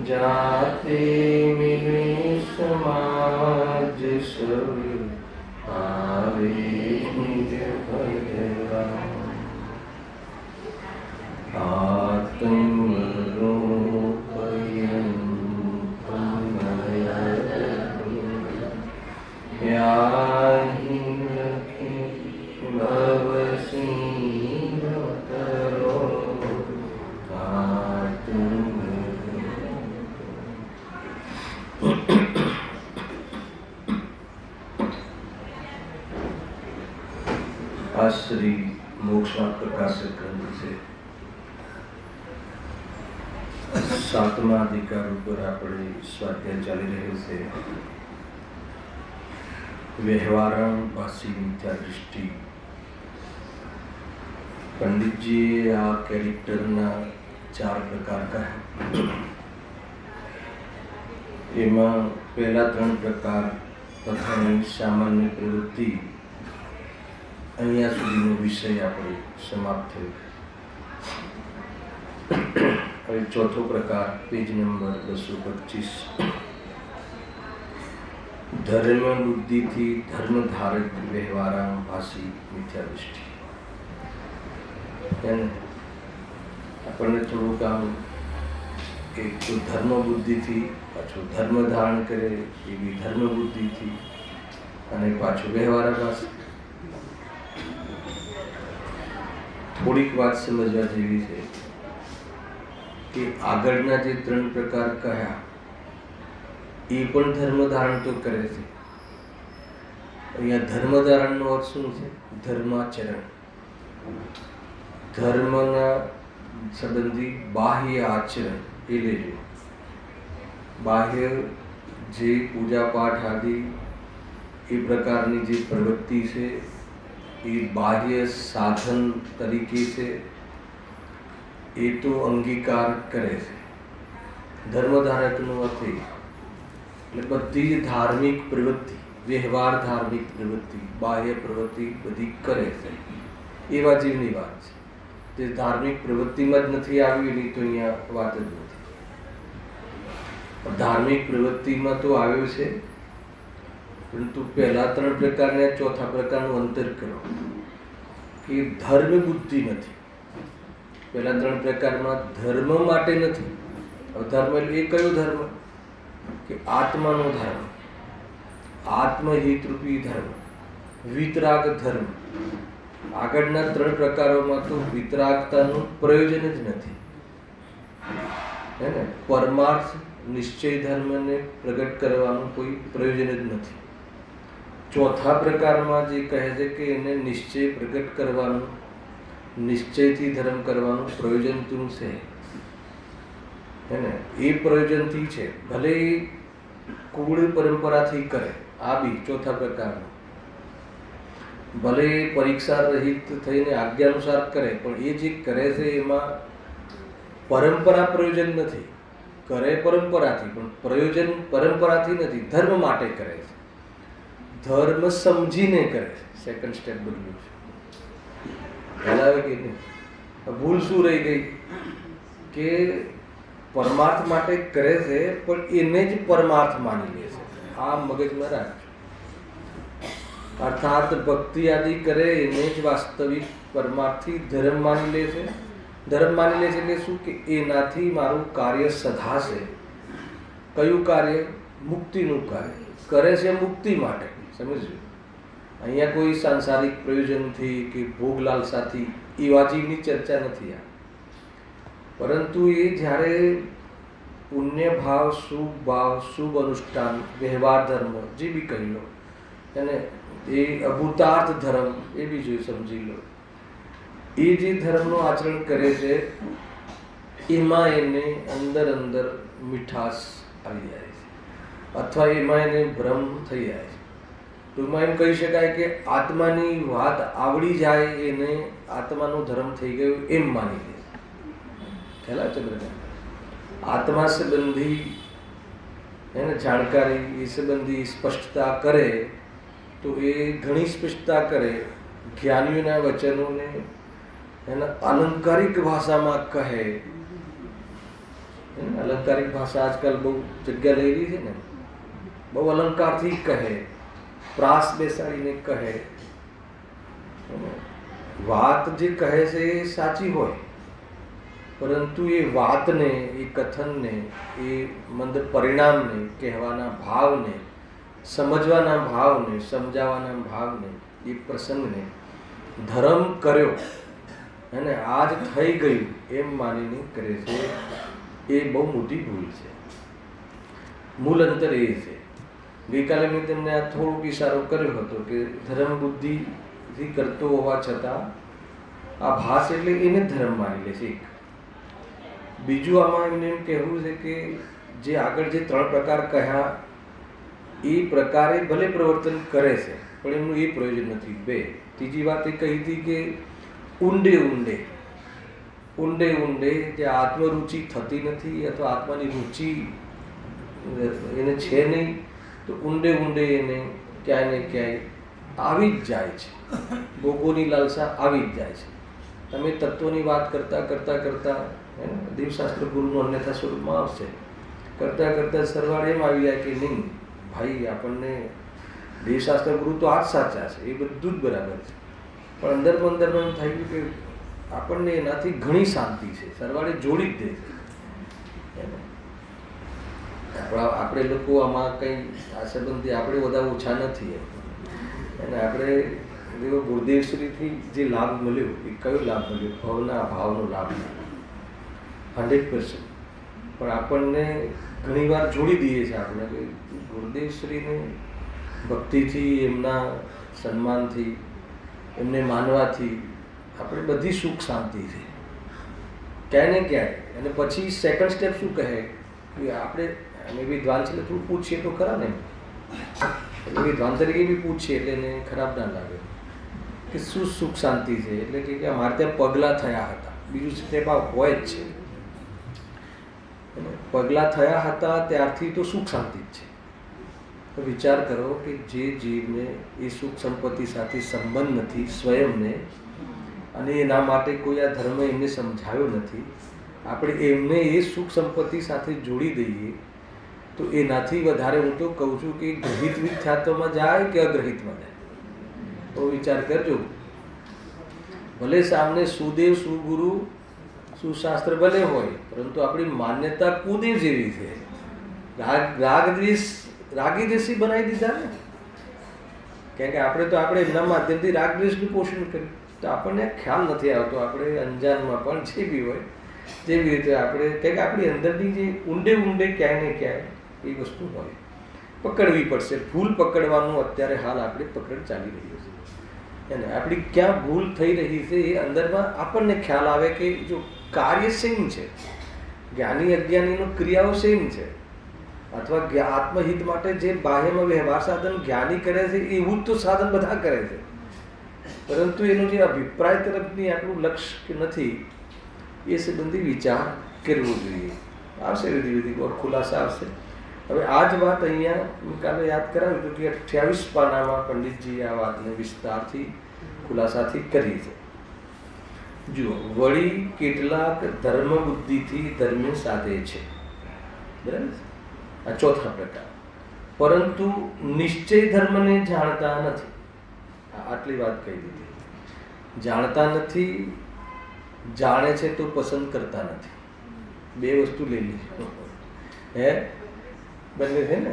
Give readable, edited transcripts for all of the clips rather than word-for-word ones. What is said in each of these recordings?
जाते मिले समाज सब आवे निज भजरा आत्मरूपयं याहि लखे भवसिंहतरो आज श्री मोक्षमार्ग प्रकाशित ग्रंथ से सातमा अधिकार पर આપણે સ્વાધ્યાય ચાલી રહ્યો છે વ્યવહારણ પાસી મિથ્યા દૃષ્ટિ. પંડિતજીએ આ કેરેક્ટરના 4 પ્રકાર કહ્યા. એમાં પહેલા 3 પ્રકાર તથા સામાન્ય પ્રવૃત્તિ અહીંયા સુધીનો વિષય આપણે સમાપ્ત થયો. હવે ચોથો પ્રકાર પેજ નંબર 225 ધર્મ બુદ્ધિથી ધર્મ ધારક વ્યવહારામ ભાષી મિથ્યા દૃષ્ટિ. આપણને થોડુંક આમ કે ધર્મ બુદ્ધિથી પાછું ધર્મ ધારણ કરે એવી ધર્મ બુદ્ધિથી અને પાછું વ્યવહાર ભાષી. થોડીક વાત સમજવા જેવી છે કે આગળના જે 3 પ્રકાર કહ્યા એ પણ ધર્મ ધારણ તો કરે છે. અહીંયા ધર્મ ધારણનો અર્થ શું છે? ધર્માચરણ. ધર્મના સંબંધી બાહ્ય આચરણ એ લેજો. બાહ્ય જે પૂજા પાઠ આદિ એ પ્રકારની જે પ્રવૃત્તિ છે એ બાહ્ય સાધન તરીકે છે એ તો અંગીકાર કરે છે. ધર્મધારકનો અર્થ એટલે બધી જ ધાર્મિક પ્રવૃત્તિ, વ્યવહાર ધાર્મિક પ્રવૃત્તિ, બાહ્ય પ્રવૃત્તિ બધી કરે છે. એવા જીવની વાત છે. જે ધાર્મિક પ્રવૃત્તિમાં જ નથી આવી એની તો અહીંયા વાત જ નથી. ધાર્મિક પ્રવૃત્તિમાં તો આવ્યો છે, પરંતુ પહેલા 3 પ્રકારને ચોથા પ્રકારનું અંતર કરો કે ધર્મ બુદ્ધિ નથી. પહેલા 3 પ્રકારમાં ધર્મ માટે નથી. ધર્મ એટલે એ કયો ધર્મ? કે આત્માનો ધર્મ, આત્મહિતરૂપી ધર્મ, વિતરાગ ધર્મ. આગળના 3 પ્રકારોમાં તો વિતરાગતાનું પ્રયોજન જ નથી, હે ને? પરમાર્થ નિશ્ચય ધર્મને પ્રગટ કરવાનું કોઈ પ્રયોજન જ નથી. ચોથા પ્રકારમાં જે કહે છે કે એને નિશ્ચય પ્રગટ કરવાનું, નિશ્ચયથી ધર્મ કરવાનું પ્રયોજન તું છે, હે ને? એ પ્રયોજનથી છે. ભલે કુળ પરંપરાથી કરે, આ બી ચોથા પ્રકારનું. ભલે પરીક્ષા રહિત થઈને આજ્ઞાનુસાર કરે, પણ એ જે કરે છે એમાં પરંપરા પ્રયોજન નથી. કરે પરંપરાથી, પણ પ્રયોજન પરંપરાથી નથી, ધર્મ માટે કરે છે. ધર્મ સમજીને કરે છે. સેકન્ડ સ્ટેપ બદલ્યું છે. ખ્યાલ આવે કે નહીં? ભૂલ શું રહી ગઈ કે પરમાર્થ માટે કરે છે પણ એને જ પરમાર્થ માની લે છે. આ મગજમાં રાખજો. અર્થાત ભક્તિ આદિ કરે એને જ વાસ્તવિક પરમાર્થથી ધર્મ માની લે છે. ધર્મ માની લે છે એટલે શું? કે એનાથી મારું કાર્ય સધાશે. કયું કાર્ય? મુક્તિનું કાર્ય કરે છે, મુક્તિ માટે. સમજજો, અહીંયા કોઈ સાંસારિક પ્રયોજનથી કે ભોગ લાલસાથી એવા જીવની ચર્ચા નથી આ. પરંતુ એ જ્યારે પુણ્ય ભાવ, શુભ ભાવ, શુભ અનુષ્ઠાન, વ્યવહાર ધર્મ જે બી કહી લો, અને એ અભૂતાર્થ ધર્મ એ બી જોઈ સમજી લો, એ જે ધર્મનું આચરણ કરે છે એમાં એને અંદર અંદર મીઠાશ આવી જાય છે, અથવા એમાં એને ભ્રમ થઈ જાય છે. ટૂંકમાં એમ કહી શકાય કે આત્માની વાત આવડી જાય એને આત્માનો ધર્મ થઈ ગયો એમ માની લે. ખ્યાલ આવે છે બધા? આત્મા સંબંધી એને જાણકારી એ સંબંધી સ્પષ્ટતા કરે તો એ ઘણી સ્પષ્ટતા કરે, જ્ઞાનીઓના વચનોને એના અલંકારિક ભાષામાં કહે. અલંકારિક ભાષા આજકાલ બહુ જગ્યા લઈ રહી છે ને, બહુ અલંકારથી કહે, પ્રાસ બેસાડીને કહે. વાત જે કહે છે એ સાચી હોય, પરંતુ એ વાતને, એ કથનને, એ મંદ પરિણામને, કહેવાના ભાવને, સમજવાના ભાવને, સમજાવવાના ભાવને, એ પ્રસંગને ધર્મ કર્યો અને આજ થઈ ગયું એમ માનીને કરે છે. એ બહુ મોટી ભૂલ છે. મૂળ અંતર એ છે. ગઈકાલે મેં તમને આ થોડોક ઇશારો કર્યો હતો કે ધર્મ બુદ્ધિથી કરતો હોવા છતાં આ ભાસ એટલે એને ધર્મ માની લે છે. એક બીજું આમાં એમને એમ કહેવું છે કે જે આગળ જે 3 પ્રકાર કહ્યા એ પ્રકારે ભલે પ્રવર્તન કરે છે પણ એમનું એ પ્રયોજન નથી. 2, ત્રીજી વાત એ કહી હતી કે ઊંડે ઊંડે જે આત્મરુચિ થતી નથી અથવા આત્માની રુચિ એને છે નહીં, તો ઊંડે એને ક્યાંય ને ક્યાંય આવી જ જાય છે. ભોગોની લાલસા આવી જ જાય છે. તમે તત્વની વાત કરતા દેવશાસ્ત્ર ગુરુનું અન્યથા સ્વરૂપમાં આવશે, કરતા સરવાળે એમ આવી જાય કે નહીં ભાઈ, આપણને દેવશાસ્ત્ર ગુરુ તો આ જ સાચા છે, એ બધું જ બરાબર છે, પણ અંદરમાં એમ થઈ ગયું કે આપણને એનાથી ઘણી શાંતિ છે, સરવાળે જોડી જ દે છે. આપણે લોકો આમાં કંઈ આ સંબંધી આપણે બધા ઓછા નથી. અને આપણે ગુરુદેવશ્રીથી જે લાભ મળ્યો એ કયો લાભ મળ્યો? ભાવનો લાભ 100%. પણ આપણને ઘણીવાર જોડી દઈએ છીએ આપણે કે ગુરુદેવશ્રીને ભક્તિથી, એમના સન્માનથી, એમને માનવાથી આપણે બધી સુખ શાંતિ છે ક્યાંય ને ક્યાંય. અને પછી સેકન્ડ સ્ટેપ શું કહે કે આપણે અમે વિદ્વાન છે એટલે થોડું પૂછીએ તો ખરા ને, એટલે વિદ્વાન તરીકે બી પૂછીએ એટલે એને ખરાબ ના લાગે કે શું સુખ શાંતિ છે. એટલે કે અમારે ત્યાં પગલાં થયા હતા. બીજું સ્ટેપ આ હોય જ છે. પગલાં થયા હતા ત્યારથી તો સુખ શાંતિ જ છે. તો વિચાર કરો કે જે જીવને એ સુખ સંપત્તિ સાથે સંબંધ નથી સ્વયંને, અને એના માટે કોઈ આ ધર્મ એમને સમજાવ્યો નથી, આપણે એમને એ સુખ સંપત્તિ સાથે જોડી દઈએ તો એનાથી વધારે હું તો કહું છું કે ગ્રહિત મિથ્યાત્વમાં જાય કે અગ્રહિતમાં જાય. તો વિચાર કરજો. ભલે સામને સુદેવ, સુગુરુ, સુશાસ્ત્ર ભલે હોય, પરંતુ આપણી માન્યતા કુદેવ જેવી છે. રાગી દ્વેષી બનાવી દીધા ને, કારણ કે આપણે એમના માધ્યમથી રાગ દ્વેષનું પોષણ કર્યું. તો આપણને ખ્યાલ નથી આવતો, આપણે અંજાનમાં પણ જે બી હોય જેવી રીતે આપણે, કારણ કે આપણી અંદરની જે ઊંડે ક્યાંય ને ક્યાંય એ વસ્તુ હોય, પકડવી પડશે. ભૂલ પકડવાનું અત્યારે હાલ આપણે પકડ ચાલી રહ્યું છે. અને આપણી ક્યાં ભૂલ થઈ રહી છે એ અંદરમાં આપણને ખ્યાલ આવે કે જો કાર્ય સેમ છે, જ્ઞાની અજ્ઞાનીનો ક્રિયાઓ સેમ છે, અથવા આત્મહિત માટે જે બાહ્યમાં વ્યવહાર સાધન જ્ઞાની કરે છે એવું જ તો સાધન બધા કરે છે, પરંતુ એનું જે અભિપ્રાય તરફની આપણું લક્ષ્ય કે નથી એ સંબંધી વિચાર કરવો જોઈએ. આવશે વિધિ ખુલાસા આવશે. હવે આ જ વાત અહીંયા કાલે યાદ કરાવ્યું હતું કે 28 પાનામાં પંડિતજીએ આ વાતને વિસ્તારથી ખુલાસાથી કરી છે. જુઓ, વળી કેટલાક ધર્મ બુદ્ધિથી ધર્મ સાધે છે, બરાબર? આ ચોથા પ્રકાર. પરંતુ નિશ્ચય ધર્મને જાણતા નથી. આટલી વાત કહી દીધી. જાણતા નથી, જાણે છે તો પસંદ કરતા નથી. 2 વસ્તુ લઈ લીધી બંને છે ને.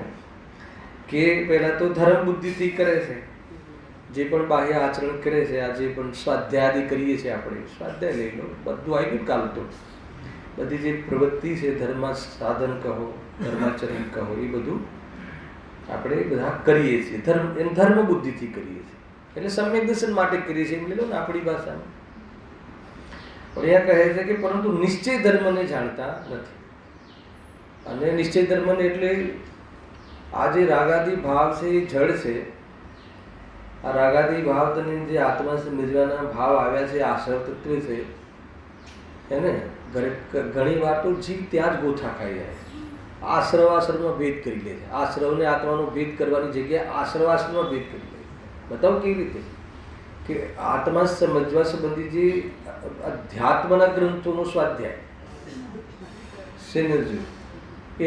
કે પહેલા તો ધર્મ બુદ્ધિથી કરે છે, જે પણ બાહ્ય આચરણ કરે છે, આ જે પણ સ્વાધ્યાય આદિ કરીએ છીએ આપણે, સ્વાધ્યાય લઈ લો, બધું આવી ગયું કાલ તો. બધી જે પ્રવૃત્તિ છે, ધર્મ સાધન કહો, ધર્માચરણ કહો, એ બધું આપણે બધા કરીએ છીએ. ધર્મ બુદ્ધિથી કરીએ છીએ, એટલે સમ્યક દર્શન માટે કરીએ છીએ એમ લઈ લો ને આપણી ભાષામાં. પણ અહીંયા કહે છે કે પરંતુ નિશ્ચય ધર્મને જાણતા નથી. અને નિશ્ચય ધર્મને એટલે આ જે રાગાદી ભાવ છે એ જડ છે, આ રાગાદી ભાવની જે આત્મા સમજવાના ભાવ આવ્યા છે, આશ્રવ તત્વ છે એને ઘણી વાર તો જીવ ત્યાં જ ગોથા ખાઈ જાય છે. આશ્રવમાં ભેદ કરી લે છે. આશ્રવને આત્માનો ભેદ કરવાની જગ્યાએ આશ્રવાશ્રમમાં ભેદ કરી લે છે. બતાવો કેવી રીતે કે આત્મા સમજવા સંબંધી જે અધ્યાત્મના ગ્રંથોનો સ્વાધ્યાય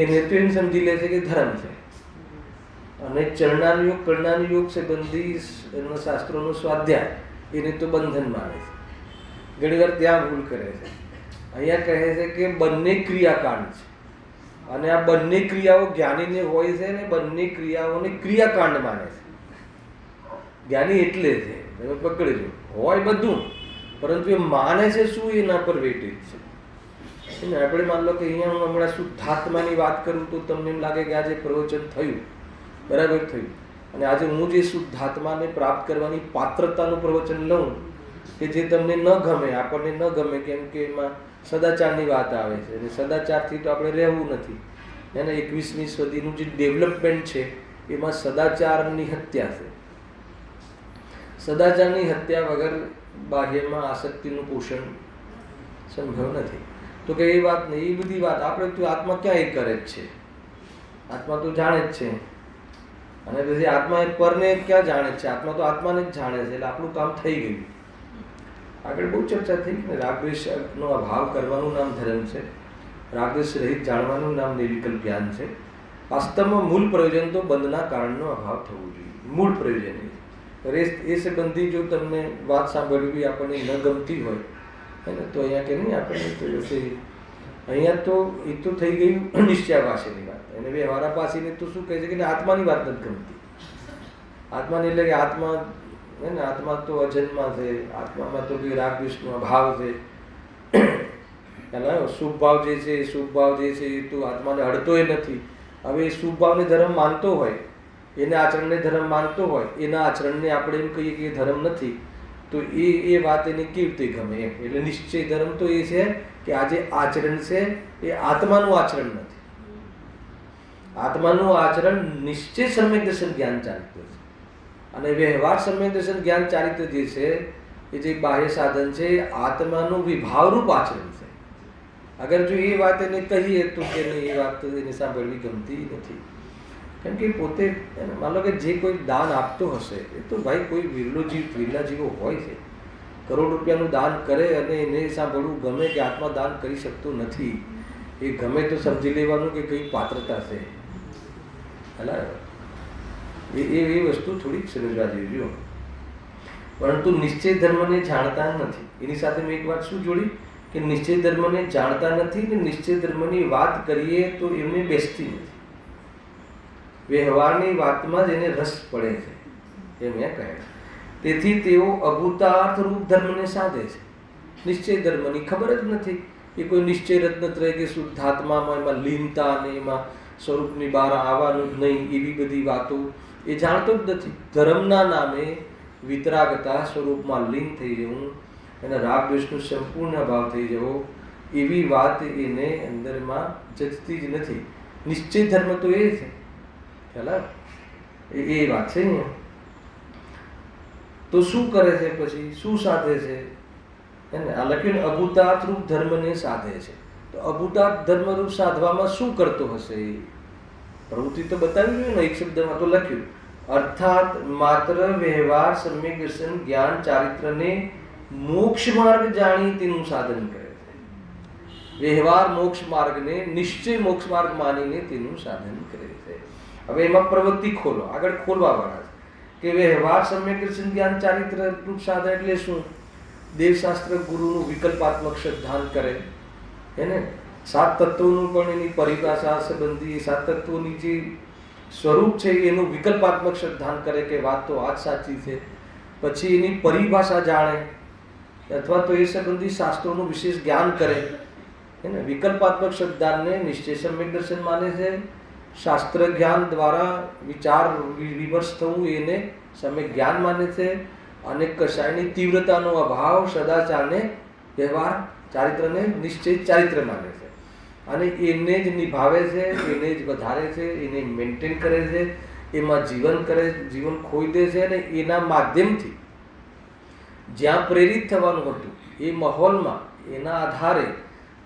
એને તો એમ સમજી લે છે કે ધર્મ છે, અને ચરણાનુયોગ કરણાનુયોગ સંબંધી શાસ્ત્રોનો સ્વાધ્યાય એને તો બંધન માને છે. ઘણી વાર ત્યાં ભૂલ કરે છે. અહીંયા કહે છે કે બંને ક્રિયાકાંડ છે, અને આ બંને ક્રિયાઓ જ્ઞાનીને હોય છે, ને બંને ક્રિયાઓને ક્રિયાકાંડ માને છે. જ્ઞાની એટલે છે, તમે પકડજો, હોય બધું, પરંતુ એ માને છે શું, એના પર વેટેજ છે. આપણે માન લો કે અહીંયા હું હમણાં શુદ્ધાત્માની વાત કરું તો તમને એમ લાગે કે આજે પ્રવચન થયું, બરાબર થયું, અને આજે હું જે શુદ્ધાત્માને પ્રાપ્ત કરવાની પાત્રતાનું પ્રવચન લઉં કે જે તમને ન ગમે, આપણને ન ગમે, કેમ કે એમાં સદાચારની વાત આવે છે, અને સદાચારથી તો આપણે રહેવું નથી. એને 21મી સદીનું જે ડેવલપમેન્ટ છે એમાં સદાચારની હત્યા છે. સદાચારની હત્યા વગર બાહ્યમાં આસક્તિનું પોષણ સંભવ નથી. તો કે એ વાત નહીં, એ બધી વાત આપણે તો આત્મા ક્યાં એ કરે જ છે, આત્મા તો જાણે જ છે. અને પછી આત્મા એ પરને ક્યાં જાણે છે, આત્મા તો આત્માને જ જાણે છે. એટલે આપણું કામ થઈ ગયું. આગળ બહુ ચર્ચા થઈ ને, રાગદ્વેષનો અભાવ કરવાનું નામ ધર્મ છે, રાગદ્વેષ રહિત જાણવાનું નામ નિર્વિકલ્પ જ્ઞાન છે. વાસ્તવમાં મૂળ પ્રયોજન તો બંધના કારણનો અભાવ થવું જોઈએ. મૂળ પ્રયોજન એ સંબંધી જો તમને વાત સાંભળવી આપણને ન ગમતી હોય ને, તો અહીંયા કે નહીં આપણને તો અહીંયા તો એ તો થઈ ગયું નિશ્ચયાભાષીની વાત. એને વ્યવહારા પાસીને તો શું કહે છે કે આત્માની વાત નથી ગમતી. આત્માને એટલે કે આત્મા ને આત્મા તો અજન્મા છે, આત્મામાં તો કોઈ રાગ દ્વેષનો અભાવ છે. શુભ ભાવ જે છે, શુભ ભાવ જે છે એ તો આત્માને અડતોય નથી. હવે એ શુભ ભાવને ધર્મ માનતો હોય, એને આચરણને ધર્મ માનતો હોય, એના આચરણને આપણે એમ કહીએ કે એ ધર્મ નથી, તો એ વાત એને કેવી રીતે ગમે એમ. એટલે નિશ્ચય ધર્મ તો એ છે કે આ જે આચરણ છે એ આત્માનું આચરણ નથી. આત્માનું આચરણ નિશ્ચય સમ્યક દર્શન જ્ઞાન ચારિત્ર છે, અને વ્યવહાર સમ્યક દર્શન જ્ઞાન ચારિત્ર જે છે એ જે બાહ્ય સાધન છે એ આત્માનું વિભાવરૂપ આચરણ છે. અગર જો એ વાત એને કહીએ તો કે એ વાત એને સાંભળવી ગમતી નથી. કેમ કે પોતે માનો કે જે કોઈ દાન આપતો હશે એ તો ભાઈ કોઈ વિરલા જીવો હોય છે, કરોડ રૂપિયાનું દાન કરે અને એને સાંભળવું ગમે કે આત્મા દાન કરી શકતો નથી, એ ગમે તો સમજી લેવાનું કે કઈ પાત્રતા છે. એ વસ્તુ થોડીક સમજવા જેવી. પરંતુ નિશ્ચય ધર્મને જાણતા નથી. એની સાથે મેં એક વાત શું જોડી કે નિશ્ચય ધર્મને જાણતા નથી ને નિશ્ચય ધર્મની વાત કરીએ તો એમને બેસતી નથી. વ્યવહારની વાતમાં જ એને રસ પડે છે એમ એ કહે. તેથી તેઓ અભૂતાર્થ રૂપ ધર્મને સાધે છે. નિશ્ચય ધર્મની ખબર જ નથી. એ કોઈ નિશ્ચય રત્નત્રય કે શુદ્ધાત્મામાં એમાં લીનતા અને એમાં સ્વરૂપની બહાર આવવાનું જ નહીં, એવી બધી વાતો એ જાણતો જ નથી. ધર્મના નામે વિતરાગતા, સ્વરૂપમાં લીન થઈ જવું, અને રાગ દ્વેષનો સંપૂર્ણ અભાવ થઈ જવો, એવી વાત એને અંદરમાં જચતી જ નથી. નિશ્ચય ધર્મ તો એ છે, ખ્યાલ એ વાત છે ને. તો શું કરે છે પછી, શું સાધે છે એને આ લખ્યું અભૂતાર્થ રૂપ ધર્મને સાધે છે. તો અભૂતાર્થ ધર્મરૂપ સાધવામાં શું કરતો હશે? પ્રવૃત્તિ તો બતાવી જોઈએ ને, એક શબ્દમાં તો લખ્યું અર્થાત માત્ર વ્યવહાર સમ્યક દર્શન જ્ઞાન ચારિત્રને મોક્ષ માર્ગ જાણી તેનું સાધન કરે છે. વ્યવહાર મોક્ષ માર્ગને નિશ્ચય મોક્ષ માર્ગ માનીને તેનું સાધન કરે છે. હવે એમાં પ્રવૃત્તિ ખોલો, આગળ ખોલવા વાળા છે કે વ્યવહાર સમ્યક દર્શન જ્ઞાન ચારિત્ર રૂપ સાધન એટલે શું? દેવશાસ્ત્ર ગુરુનું વિકલ્પાત્મક શ્રદ્ધાન કરે એને. સાત તત્વોનું પણ એની પરિભાષા સંબંધી સાત તત્વોની જે સ્વરૂપ છે એનું વિકલ્પાત્મક શ્રદ્ધાન કરે કે વાત તો આ જ સાચી છે. પછી એની પરિભાષા જાણે અથવા તો એ સંબંધી શાસ્ત્રોનું વિશેષ જ્ઞાન કરે એને. વિકલ્પાત્મક શ્રદ્ધાનને નિશ્ચય સમ્યક દર્શન માને છે. શાસ્ત્ર જ્ઞાન દ્વારા વિચાર વિમર્શ થવું એને સમ્યક જ્ઞાન માને છે. અને કશાયની તીવ્રતાનો અભાવ સદાચારને વ્યવહાર ચારિત્રને નિશ્ચય ચારિત્ર માને છે. અને એને જ નિભાવે છે, એને જ વધારે છે, એને મેન્ટેન કરે છે, એમાં જીવન કરે, જીવન ખોઈ દે છે, અને એના માધ્યમથી જ્યાં પ્રેરિત થવાનું હતું એ માહોલમાં એના આધારે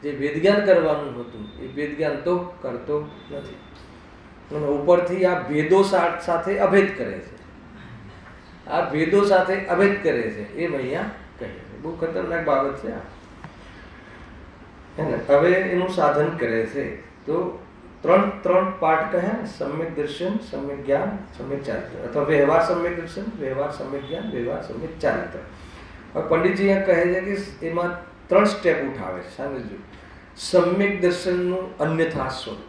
જે વેદજ્ઞાન કરવાનું હતું એ વેદજ્ઞાન તો કરતો નથી, અને ઉપરથી આ ભેદો સાથે અભેદ કરે છે. આ ભેદો સાથે અભેદ કરે છે એમ અહીંયા કહે છે. બહુ ખતરનાક બાબત છે આ, હે ને. હવે એનું સાધન કરે છે. તો ત્રણ પાઠ કહે ને, સમ્યક દર્શન, સમ્યક જ્ઞાન, સમ્યક ચારિત્ર, અથવા વ્યવહાર સમ્યક દર્શન, વ્યવહાર સમ્યક જ્ઞાન, વ્યવહાર સમ્યક ચારિત્ર. હવે પંડિતજી અહીંયા કહે છે કે એમાં 3 સ્ટેપ ઉઠાવે છે. સમજો, સમ્યક દર્શનનું અન્યથા સ્વરૂપ,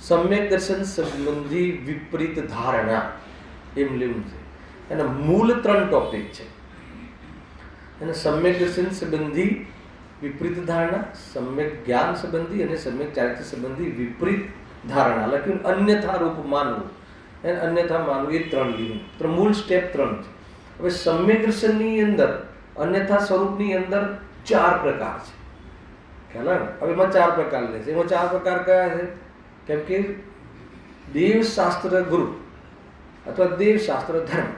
સમ્યક દર્શન સંબંધી વિપરીત ધારણા, એમ લેવું છે. એના મૂળ 3 ટોપિક છે. અને સમ્યક દર્શન સંબંધી વિપરીત ધારણા, સમ્યક જ્ઞાન સંબંધી અને સમ્યક ચારિત્ર સંબંધી વિપરીત ધારણા. લખ્યું અન્યથા રૂપ માનવું, અને અન્યથા માનવું, એ 3 લીધું. મૂળ સ્ટેપ 3 છે. હવે સમ્યક દર્શનની અંદર અન્યથા સ્વરૂપની અંદર 4 પ્રકાર છે. ખ્યાલ આવે? હવે એમાં 4 પ્રકાર લે છે. એમાં 4 પ્રકાર કયા છે? કેમ કે દેવશાસ્ત્ર ગુરુ અથવા દેવશાસ્ત્ર ધર્મ,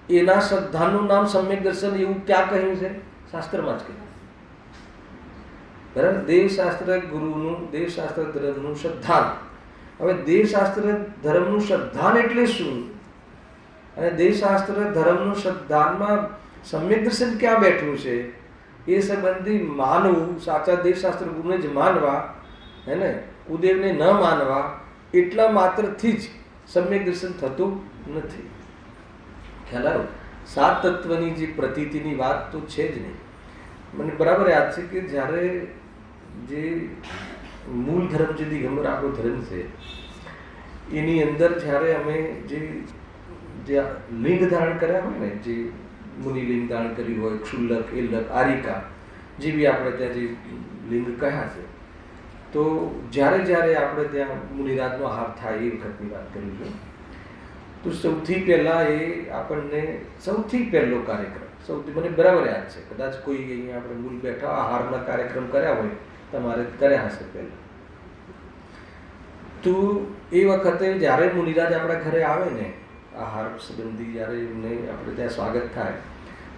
એના શ્રદ્ધાનું નામ સમ્યક દર્શન, એવું ક્યાં કહ્યું છે? શાસ્ત્રમાં જ કહ્યું. બરાબર? દેવશાસ્ત્ર ગુરુનું, દેવશાસ્ત્ર ધર્મનું શ્રદ્ધાન. હવે દેવશાસ્ત્ર ધર્મનું શ્રદ્ધાન એટલે શું? અને દેવશાસ્ત્ર ધર્મનું શ્રદ્ધાનમાં સમ્યક દર્શન ક્યાં બેઠું છે? એ સંબંધી માનવું, સાચા દેવશાસ્ત્ર ગુરુને જ માનવા, હે ને, કુદેવને ન માનવા, એટલા માત્રથી જ સમ્યક દર્શન થતું નથી. ખ્યાલ આવ્યો? 7 તત્વની જે પ્રતીતિની વાત તો છે જ નહીં. મને બરાબર યાદ છે કે જ્યારે જે મૂળ ધર્મ, જે દિગંબર આપણો ધર્મ છે, એની અંદર જ્યારે અમે જે લિંગ ધારણ કર્યા હોય ને, જે મુનિ લિંગ ધારણ કર્યું હોય, ક્ષુલ્લક, એલક, આરિકા, જે બી આપણે ત્યાં જે લિંગ કહ્યા છે, તો જ્યારે આપણે ત્યાં મુનિરાજનો આહાર થાય એ વખતની વાત કરી છે. તો સૌથી પહેલાં એ આપણને સૌથી પહેલો કાર્યક્રમ, સૌથી મને બરાબર યાદ છે, કદાચ કોઈ અહીંયા આપણે મૂળ બેઠા આહારના કાર્યક્રમ કર્યા હોય, તમારે કર્યા હશે પહેલાં. તો એ વખતે જ્યારે મુનિરાજ આપણા ઘરે આવે ને, આહાર સંબંધી જ્યારે એમને આપણે ત્યાં સ્વાગત થાય,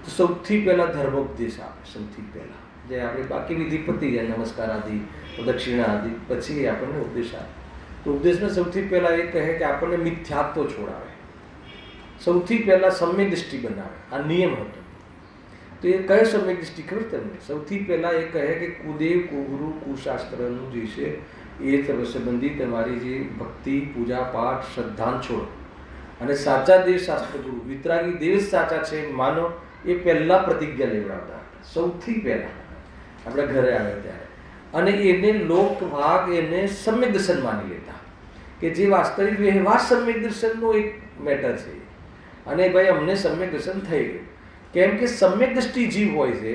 તો સૌથી પહેલાં ધર્મોપદેશ આપે. સૌથી પહેલાં જે આપણે બાકી વિધિ પતી જાય, નમસ્કાર આદિ, દક્ષિણા આદિ, પછી એ આપણને ઉપદેશ આપે. તો ઉપદેશમાં સૌથી પહેલાં એ કહે કે આપણને મિથ્યાત્વ છોડાવે, સૌથી પહેલાં સમ્યક દૃષ્ટિ બનાવે. આ નિયમ હતો. તો એ કયો સમ્યક દૃષ્ટિ ખબર તમને? સૌથી પહેલાં એ કહે કે કુદેવ, કુગુરુ, કુશાસ્ત્રનું જે છે એ સંબંધી તમારી જે ભક્તિ, પૂજા, પાઠ, શ્રદ્ધાન છોડો, અને સાચા દેવશાસ્ત્ર ગુરુ, વિતરાગી દેવ સાચા છે માનો, એ પહેલાં પ્રતિજ્ઞા લેવડાવતા હતા. સૌથી પહેલાં આપણા ઘરે આવે ત્યારે. અને એને લોકભાગ, એને સમ્યક દર્શન માની લેતા, કે જે વાસ્તવિક વ્યવહાર સમ્યક દર્શનનો એક મેટર છે. અને ભાઈ અમને સમ્યક દર્શન થઈ ગયું. કેમ કે સમ્યક દૃષ્ટિ જીવ હોય છે,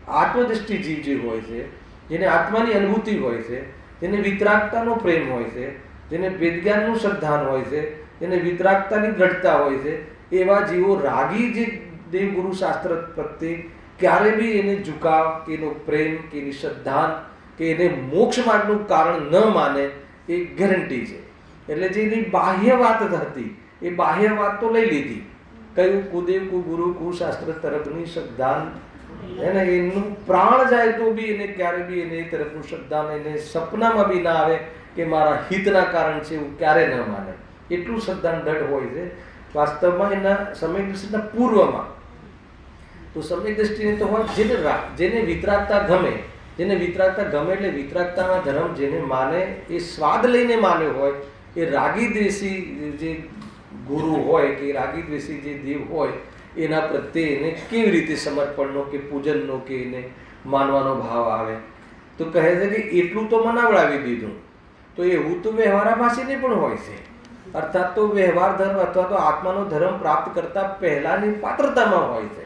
આત્મદૃષ્ટિ જીવ જે હોય છે, જેને આત્માની અનુભૂતિ હોય છે, જેને વિતરાગતાનો પ્રેમ હોય છે, જેને વેદજ્ઞાનનું શ્રદ્ધાન હોય છે, જેને વિતરાગતાની દ્રઢતા હોય છે, એવા જીવો રાગી જે દેવગુરુ શાસ્ત્ર પ્રત્યે ક્યારે બી એને ઝુકાવ, કે એનો પ્રેમ, કે એની શ્રદ્ધાન, કે એને મોક્ષ માર્ગનું કારણ ન માને, એ ગેરંટી છે. એટલે જે એની બાહ્ય વાત હતી, એ બાહ્ય વાત તો લઈ લીધી. કયું? કુદેવ, કુગુરુ, કુશાસ્ત્ર તરફની શ્રદ્ધાન, એને એનું પ્રાણ જાય તો બી એને ક્યારે બી એને એ તરફનું શ્રદ્ધાન એને સપનામાં બી ના આવે કે મારા હિતના કારણ છે, એવું ક્યારે ન માને. એટલું શ્રદ્ધાન દઢ હોય છે વાસ્તવમાં એના સમ્યક દૃષ્ટિના પૂર્વમાં. તો સમ્યક દૃષ્ટિને તો હોય જેને વિતરાગતા ગમે, જેને વિતરાગતા ગમે એટલે વિતરાગતાના ધર્મ જેને માને, એ સ્વાદ લઈને માન્યો હોય, એ રાગી દ્વેષી જે ગુરુ હોય, કે રાગી દ્વેષી જે દેવ હોય, એના પ્રત્યે એને કેવી રીતે સમર્પણનો કે પૂજનનો કે એને માનવાનો ભાવ આવે. તો કહે છે કે એટલું તો મનાવડાવી દીધું. તો એવું તો વ્યવહારાભાસીને પણ હોય છે. અર્થાત તો વ્યવહાર ધર્મ અથવા તો આત્માનો ધર્મ પ્રાપ્ત કરતા પહેલાની પાત્રતામાં હોય છે.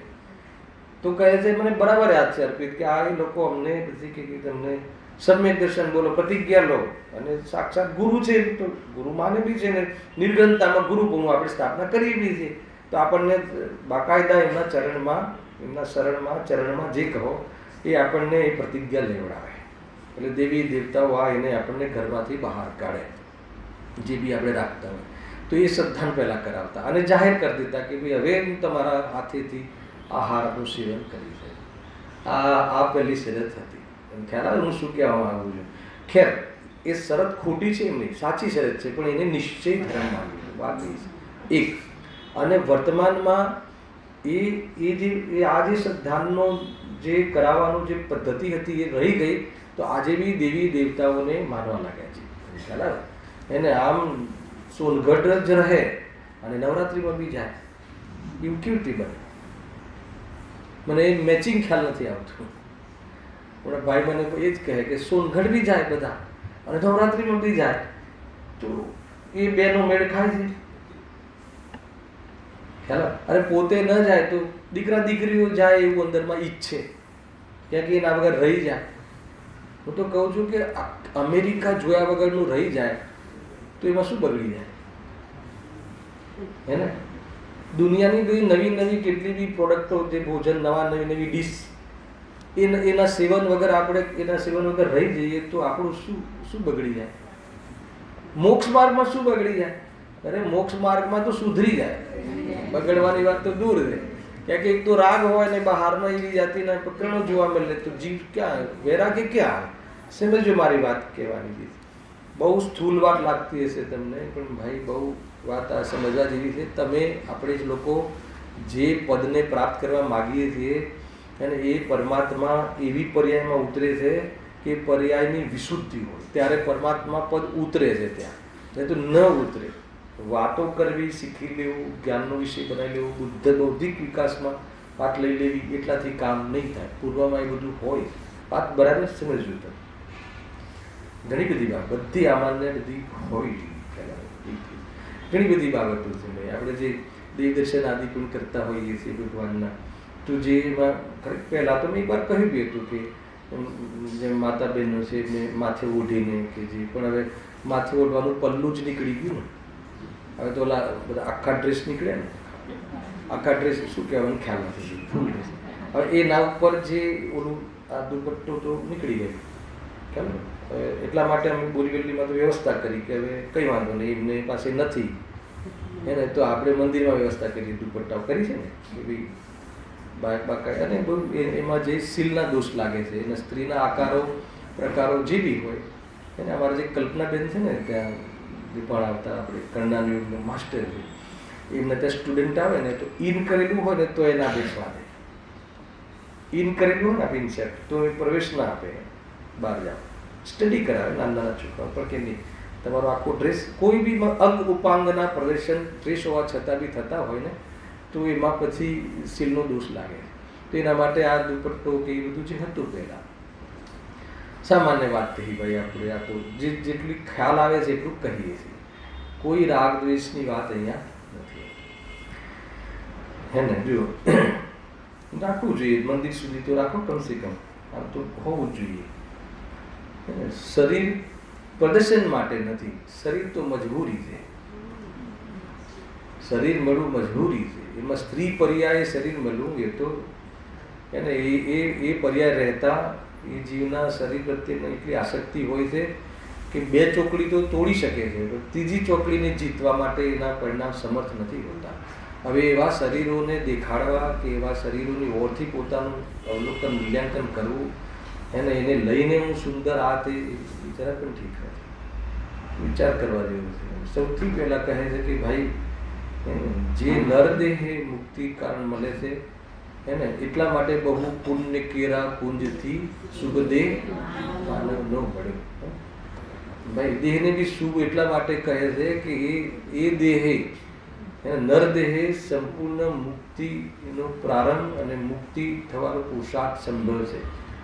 તો કહે છે, મને બરાબર યાદ છે અર્પિત, કે આ લોકો અમને પછી કે તમને સમ્યક દર્શન બોલો, પ્રતિજ્ઞા લો, અને સાક્ષાત ગુરુ છે, તો ગુરુ માને બી છે ને, નિર્ગંતામાં ગુરુ પૂરું આપણે સ્થાપના કરી બી છે. તો આપણને બાકાયદા એમના ચરણમાં, એમના ચરણમાં જે કહો એ આપણને એ પ્રતિજ્ઞા લેવડાવે. એટલે દેવી દેવતાઓ આ એને આપણને ઘરમાંથી બહાર કાઢે, જે બી આપણે રાખતા હોય. તો એ શ્રદ્ધાન પહેલાં કરાવતા અને જાહેર કરી દેતા કે ભાઈ હવે હું તમારા હાથેથી આહારનું સેવન કરી છે. આ પહેલી શરત હતી. ખ્યાલ આવે હું શું કહેવા માંગુ છું? ખેર એ શરત ખોટી છે એમ નહીં, સાચી શરત છે, પણ એને નિશ્ચય ધર્મ માન્યું વાત એ છે એક. અને વર્તમાનમાં એ જે આ જે શ્રદ્ધાનનો જે કરાવવાનું જે પદ્ધતિ હતી એ રહી ગઈ, તો આજે બી દેવી દેવતાઓને માનવા લાગ્યા છે. ખ્યાલ આવે? એને આમ સોનગઢ જ રહે અને નવરાત્રિમાં બી જાય, એવું કેવી રીતે બને? મને એ મેચિંગ ખ્યાલ નથી આવતું. પણ ભાઈ મને એ જ કહે કે સોનગઢ બી જાય બધા અને નવરાત્રિમાં બી જાય, તો એ બેનો મેળ ખાય છે. ખ્યાલ? અરે પોતે ન જાય તો દીકરા દીકરીઓ જાય એવું અંદરમાં ઈચ્છે, ક્યાં કે એના વગર રહી જાય. હું તો કહું છું કે અમેરિકા જોયા વગરનું રહી જાય તો એમાં શું બગડી જાય? હે ને? દુનિયાની બધી નવી નવી કેટલી બી પ્રોડક્ટો, જે ભોજન, નવા નવી નવી ડીશ, એના સેવન વગર આપણે એના સેવન વગર રહી જઈએ તો આપણું શું બગડી જાય? મોક્ષ માર્ગમાં શું બગડી જાય? અરે મોક્ષ માર્ગમાં તો સુધરી જાય, બગડવાની વાત તો દૂર રહે. ક્યાં કે એક તો રાગ હોય ને બહારમાં એવી જાતિના પ્રકરણો જોવા મળે તો જીવ ક્યાં, વૈરાગ્ય ક્યાં આવે? સમજો મારી વાત કહેવાની રીત. બહુ સ્થૂલ વાત લાગતી હશે તમને, પણ ભાઈ બહુ વાત આ સમજવા જેવી છે. તમે આપણે જ લોકો જે પદને પ્રાપ્ત કરવા માગીએ છીએ અને એ પરમાત્મા એવી પર્યાયમાં ઉતરે છે કે પર્યાયની વિશુદ્ધિ હોય ત્યારે પરમાત્મા પદ ઉતરે છે. ત્યાં તો ન ઉતરે. વાતો કરવી શીખી લેવું, જ્ઞાનનો વિષય બનાવી લેવું, બૌદ્ધિક વિકાસમાં વાત લઈ લેવી, એટલાથી કામ નહીં થાય. પૂર્વમાં એ બધું હોય. વાત બરાબર સમજવું. તમે ઘણી બધી બાબત, બધી આમાંને બધી હોય, ઘણી બધી બાબતો છે. આપણે જે દેવ દર્શન આદિ પણ કરતા હોઈએ છીએ ભગવાનના, તો જે એમાં પહેલાં તો મેં એક વાર કહ્યું બી હતું કે જેમ માતા બહેનો છે એમને માથે ઓઢીને કે જે, પણ હવે માથે ઓઢવાનું પલ્લું જ નીકળી ગયું ને. હવે તો ઓલા બધા આખા ડ્રેસ નીકળે ને, આખા ડ્રેસ શું કહેવાનું ખ્યાલ નથી, ફૂલ ડ્રેસ. હવે એના ઉપર જે ઓલું આ દુપટ્ટો તો નીકળી ગયો. ખ્યાલ? એટલા માટે અમે બોરીવલીમાં તો વ્યવસ્થા કરી કે હવે કંઈ વાંધો નહીં, એમને પાસે નથી એને તો આપણે મંદિરમાં વ્યવસ્થા કરી, દુપટ્ટાઓ કરી છે ને કે ભાઈ બાકા. અને બહુ એમાં જે સીલના દોષ લાગે છે, એના સ્ત્રીના આકારો પ્રકારો જે બી હોય એને અમારા જે કલ્પનાબેન છે ને ત્યાં જે પણ આવતા આપણે કર્ણાનું યુગનું માસ્ટર છે, એમને ત્યાં સ્ટુડન્ટ આવે ને તો ઇન કરેલું હોય ને તો એના બેસવા દે. ઇન કરેલું હોય ને આપણે ઇન્સર્ટ તો એ પ્રવેશ ના આપે, બહાર જાઓ સ્ટડી કરાવે નાના છોકરાઓ. પણ કે નહીં, તમારો આખો ડ્રેસ કોઈ બી અંગ ઉપાંગના પ્રદર્શન ડ્રેસ હોવા છતાં બી થતા હોય ને તો એમાં પછી સીલનો દોષ લાગે. તો એના માટે આ દુપટ્ટો કે એ બધું જે હતું પહેલાં સામાન્ય વાત કહી ભાઈ. આપણે આ તો જેટલી ખ્યાલ આવે છે એટલું કહીએ છીએ, કોઈ રાગ દ્વેષની વાત અહીંયા નથી. હે ને? જો રાખવું જોઈએ, મંદિર સુધી તો રાખો કમસે કમ, આમ તો હોવું જ જોઈએ. શરીર પ્રદર્શન માટે નથી, શરીર તો મજબૂરી છે. શરીર મળવું મજબૂરી છે. એમાં સ્ત્રી પર્યાય શરીર મળવું એ તો એને એ પર્યાય રહેતા એ જીવના શરીર પ્રત્યેને એટલી આસક્તિ હોય છે કે 2 ચોકડી તો તોડી શકે છે, પણ ત્રીજી ચોકડીને જીતવા માટે એના પરિણામ સમર્થ નથી હોતા. હવે એવા શરીરોને દેખાડવા કે એવા શરીરોની ઓરથી પોતાનું અવલોકન મૂલ્યાંકન કરવું એને લઈને હું સુંદર આ તે જરા પણ ઠીક નથી. વિચાર કરવા જેવું છે. સૌથી પહેલાં કહે છે કે ભાઈ જે નરદેહે મુક્તિ કારણ મળે છે એને એટલા માટે બહુ પુણ્ય કેરા કુંજથી શુભ દેહ માનવ ન મળ્યો. ભાઈ દેહને બી શુભ એટલા માટે કહે છે કે એ દેહે નરદેહે સંપૂર્ણ મુક્તિનો પ્રારંભ અને મુક્તિ થવાનો પુરુષાર્થ સંભવ છે.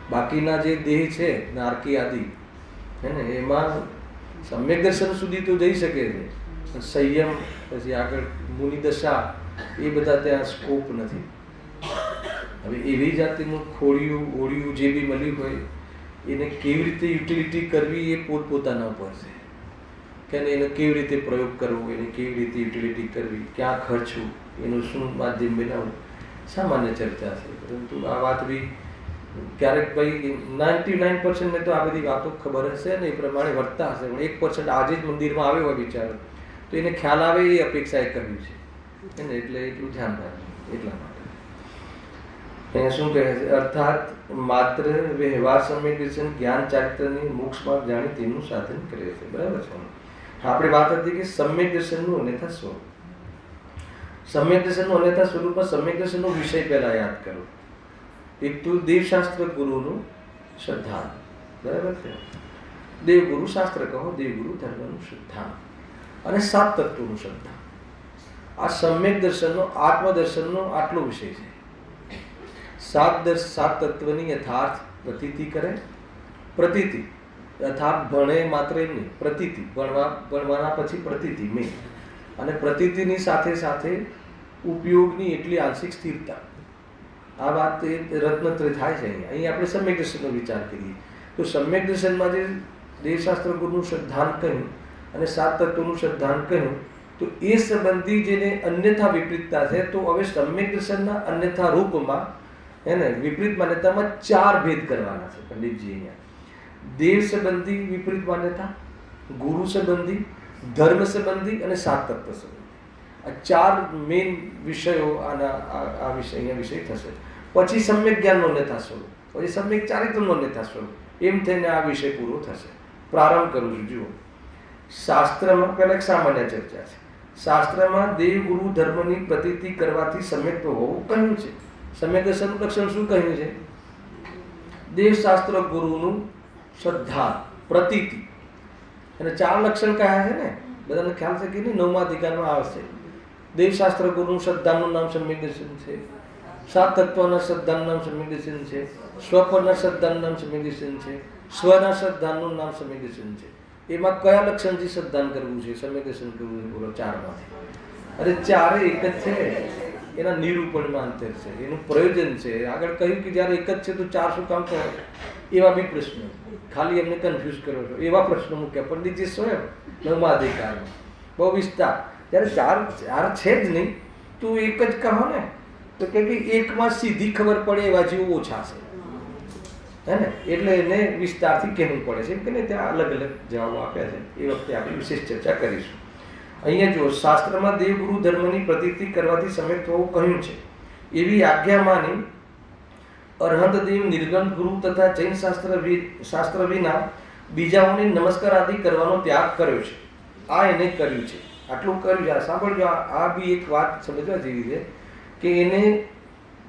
બાકીના જે દેહ છે નારકી આદિ હે ને એમાં સમ્યક દર્શન સુધી તો જઈ શકે છે, સંયમ પછી આગળ મુનિદશા એ બધા ત્યાં સ્કોપ નથી. હવે એવી જાતિનું ખોડિયું ઓળિયું જે બી મળ્યું હોય એને કેવી રીતે યુટિલિટી કરવી એ પોતપોતાના ઉપર છે કે એનો કેવી રીતે પ્રયોગ કરવો, એને કેવી રીતે યુટિલિટી કરવી, ક્યાં ખર્ચવું, એનું શું માધ્યમ બનાવવું, સામાન્ય ચર્ચા છે. પરંતુ આ વાત બી ક્યારેક ભાઈ 99% ને તો આ બધી વાતો ખબર હશે ને એ પ્રમાણે વર્તતા હશે, પણ 1% આજે જ મંદિરમાં આવ્યો હોય બિચારો તો એને ખ્યાલ આવે એ અપેક્ષા એ કર્યું છે એને, એટલે એટલું ધ્યાન રાખવું. એટલા માટે અહીંયા શું કહે છે? અર્થાત માત્ર વ્યવહાર સમ્યક દર્શન જ્ઞાન ચારિત્રની મોક્ષ માર્ગ જાણી તેનું સાધન કરે છે. બરાબર છે. આપણે વાત હતી કે સમ્યક દર્શનનું અન્યથા સ્વરૂપ. સમ્યક દર્શનનું અન્યથા સ્વરૂપમાં સમ્યક દર્શનનો વિષય પહેલા યાદ કરો. એક તો દેવશાસ્ત્ર ગુરુનું શ્રદ્ધા. બરાબર છે. દેવગુરુ શાસ્ત્ર કહો, દેવગુરુ ધર્મનું શ્રદ્ધા અને સાત તત્વોનું શ્રદ્ધા. આ સમ્યક દર્શનનો આત્મદર્શનનો આટલો વિષય છે. સાત તત્વની યથાર્થ પ્રતીતિ કરે. પ્રતીતિ યથાર્થ ભણે માત્ર એમ નહીં, પ્રતીતિ ભણવાના પછી પ્રતીતિ મેં, અને પ્રતીતિની સાથે સાથે ઉપયોગની એટલી આંશિક સ્થિરતા. આ વાત એ રત્નત્રય થાય છે. અહીં આપણે સમ્યક દર્શનનો વિચાર કરીએ તો સમ્યક દર્શનમાં જે દેવશાસ્ત્ર ગુરુનું શ્રદ્ધાન કહ્યું અને સાત તત્વોનું શ્રદ્ધાન કહ્યું, તો એ સંબંધી જેને અન્યથા વિપરીતતા છે, તો હવે સમ્યક દર્શનના અન્યથા રૂપમાં એને વિપરીત માન્યતામાં 4 ભેદ કરવાના છે પંડિતજી અહીંયા. દેવ સંબંધી વિપરીત માન્યતા, ગુરુ સંબંધી, ધર્મ સંબંધી અને સાત તત્વ સંબંધી. આ 4 મેઇન વિષયો આ વિષય અહીંયા વિષય થશે. પછી સમ્યક જ્ઞાનનો અન્યથા સ્વરૂપ, પછી સમ્યક ચારિત્રનો અન્યથા સ્વરૂપ, એમ થઈને આ વિષય પૂરો થશે. પ્રારંભ કરું છું. જુઓ, શાસ્ત્રમાં પહેલા એક સામાન્ય ચર્ચા છે. શાસ્ત્રમાં દેવ ગુરુ ધર્મની પ્રતીતિ કરવાથી સમ્યક્ત્વ હોવું કહ્યું છે. સમ્યક દર્શનનું લક્ષણ શું કહ્યું છે? દેવશાસ્ત્ર ગુરુનું શ્રદ્ધા, પ્રતીતિ. અને 4 લક્ષણ કયા છે ને? બધાને ખ્યાલ છે કે નહીં? 9મા અધિકારમાં આવશે. દેવશાસ્ત્ર ગુરુનું શ્રદ્ધાનું નામ સમ્યક દર્શન છે. સાત તત્વના શ્રદ્ધાનું નામ સમ્યક દર્શન છે. સ્વપરના શ્રદ્ધાનું નામ સમ્યક દર્શન છે. સ્વના શ્રદ્ધાનું નામ સમ્યક દર્શન છે. એમાં કયા લક્ષણથી શ્રદ્ધાન કરવું છે, સમ્યક દર્શન કરવું છે? બોલો, 4માંથી. અરે 4 એક જ છે. એના નિરૂપણમાં અંતર છે, એનું પ્રયોજન છે. આગળ કહ્યું કે જ્યારે એક જ છે તો 4 શું કામ કહો? એવા બી પ્રશ્નો, ખાલી એમને કન્ફ્યુઝ કરો છો એવા પ્રશ્નો મૂક્યા પંડિતજી સ્વયં 9મા અધિકારમાં. બહુ વિસ્તાર. ત્યારે 4 છે જ નહીં, તું એક જ કહો ને, તો કે એકમાં સીધી ખબર પડે એવા જેવું ઓછા છે, હે ને? એટલે એને વિસ્તારથી કહેવું પડે છે. એમ કે ને ત્યાં અલગ અલગ જવાબો આપ્યા છે. એ વખતે આપણે વિશેષ ચર્ચા કરીશું. અહીંયા જો શાસ્ત્રમાં દેવગુરુ ધર્મની પ્રતીતિ કરવાથી સમ્યક થવું કહ્યું છે. એવી આજ્ઞામાંની અરહંત દેવ નિર્ગંધ ગુરુ તથા જૈન શાસ્ત્ર વિના બીજાઓને નમસ્કાર આદિ કરવાનો ત્યાગ કર્યો છે. આ એને કર્યું છે. આટલું કર્યું છે. સાંભળજો, આ બી એક વાત સમજવા જેવી છે કે એને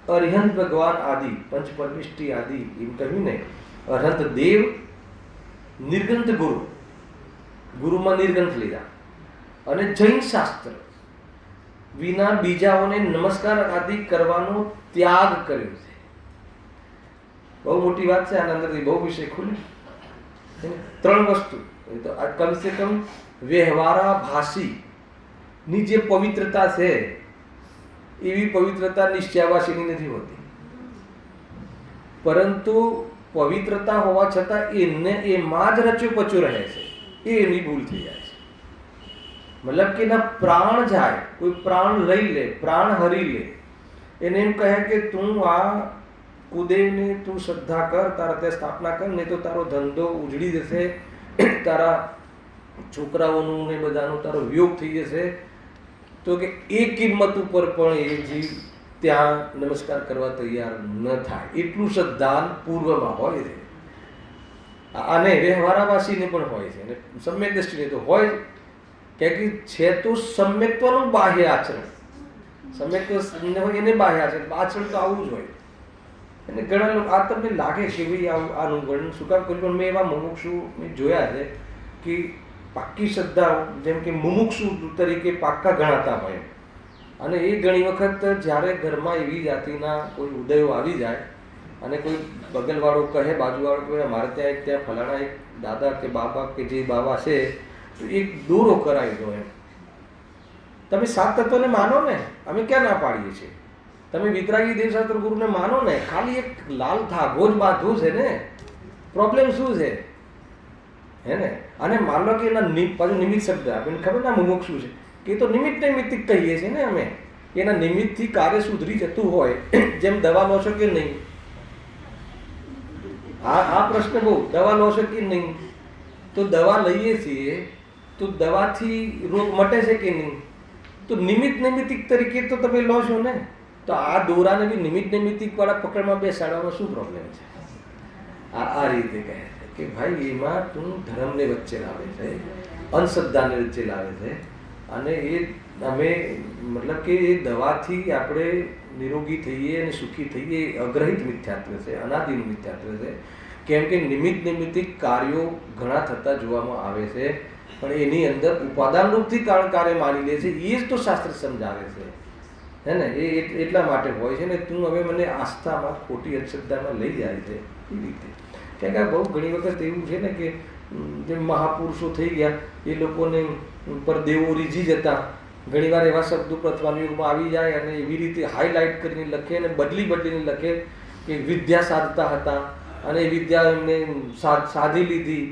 અરિહંત ભગવાન આદિ, પંચ પરમિષ્ટિ આદિ એમ કહ્યું ને. અરહંત દેવ, નિર્ગંધ ગુરુ, ગુરુમાં નિર્ગંથ લીધા, અને જૈન શાસ્ત્ર વિના બીજાઓને નમસ્કાર આદિ કરવાનો ત્યાગ કર્યો છે. બહુ મોટી વાત છે. આના અંદરથી બહુ વિષય ખુલે. 3 વસ્તુ તો આ કમસે કમ વ્યવહારાભાસી ની જે પવિત્રતા છે એવી પવિત્રતા નિશ્ચયાવાસીની નથી હોતી. પરંતુ પવિત્રતા હોવા છતાં એને એમાં જ રચ્યો પચ્યો રહે છે. એ એની ભૂલ થઈ જાય છે. મતલબ કે એના પ્રાણ જાય, કોઈ પ્રાણ લઈ લે, પ્રાણ હરી લે. એને એમ કહે કે તું આ કુદેવને તું શ્રદ્ધા કર, તારા ત્યાં સ્થાપના કર, નહીં તો તારો ધંધો ઉજળી જશે, તારા છોકરાઓનું ને બધાનો તારો વિયોગ થઈ જશે. તો કે એ કિંમત ઉપર પણ એ જીવ ત્યાં નમસ્કાર કરવા તૈયાર ન થાય. એટલું શ્રદ્ધાન પૂર્વમાં હોય છે. અને વ્યવહારાવાસીને પણ હોય છે, અને સમ્યક દ્રષ્ટિને તો હોય કે છે તો સમ્યક્ત્વનું બાહ્ય આચરણ. સમ્યક હોય એને બાહ્ય આચરણ, આચરણ તો આવું જ હોય. અને ઘણા લોકો આ તમને લાગે કે ભાઈ આનું વર્ણન શું કામ કર્યું, પણ મેં એવા મુમુક્ષુ મેં જોયા છે કે પાક્કી શ્રદ્ધા, જેમ કે મુમુક્ષુ તરીકે પાક્કા ગણાતા હોય. અને એ ઘણી વખત જ્યારે ઘરમાં એવી જાતિના કોઈ ઉદયો આવી જાય અને કોઈ બગલવાળો કહે, બાજુવાળો કહે, મારે ત્યાં ફલાણા એક દાદા કે બાબા કે જે બાબા છે, તો એક દોરો કરાવી દો. એમ તમે સાત તત્વને માનો ને, અમે ક્યાં ના પાડીએ છીએ. તમે વિતરાગી દેવશાસ્ત્ર ગુરુને માનો ને, ખાલી એક લાલ ધાગો જ બાંધવું છે ને, પ્રોબ્લેમ શું છે, હે ને? અને માનો કે એના પાછું નિમિત્ત શબ્દ આપણને ખબર ના મુમુક્ષુ છે કે એ તો નિમિત્ત નૈમિત્તિક કહીએ છીએ ને અમે. એના નિમિત્તથી કાર્ય સુધરી જતું હોય, જેમ દવા લો છો કે નહીં, આ પ્રશ્ન બહુ, દવા લો છો કે નહીં, તો દવા લઈએ છીએ તો દવાથી રોગ મટે છે કે નહીં? તો નિમિત્તિક તરીકે તો તમે લો છો ને. તો આ દોરાને બી નિમિત્તિક વાળા પકડમાં બેસાડવામાં શું પ્રોબ્લેમ છે? આ રીતે કહે છે કે ભાઈ એમાં તું ધર્મને વચ્ચે લાવે છે, અંધશ્રદ્ધાને વચ્ચે લાવે છે. અને એ અમે મતલબ કે એ દવાથી આપણે નિરોગી થઈએ અને સુખી થઈએ એ અગ્રહિત મિથ્યાત્વ છે, અનાદિનું મિથ્યાત્વ છે. કેમ કે નિમિત્તિક કાર્યો ઘણા થતા જોવામાં આવે છે, પણ એની અંદર ઉપાદાન રૂપથી કાર્ય માની લે છે. એ જ તો શાસ્ત્ર સમજાવે છે, હે ને? એ એટલા માટે હોય છે ને. તું હવે મને આસ્થામાં ખોટી અંધશ્રદ્ધામાં લઈ જાય છે એ રીતે. કારણ કે બહુ ઘણી વખત એવું છે ને કે જે મહાપુરુષો થઈ ગયા એ લોકોને પર દેવો રીઝી જતા ઘણીવાર એવા શબ્દો પ્રથમ યુગમાં આવી જાય અને એવી રીતે હાઈલાઇટ કરીને લખે અને બદલીને લખે કે વિદ્યા સાધતા હતા અને એ વિદ્યા એમને સાધી લીધી.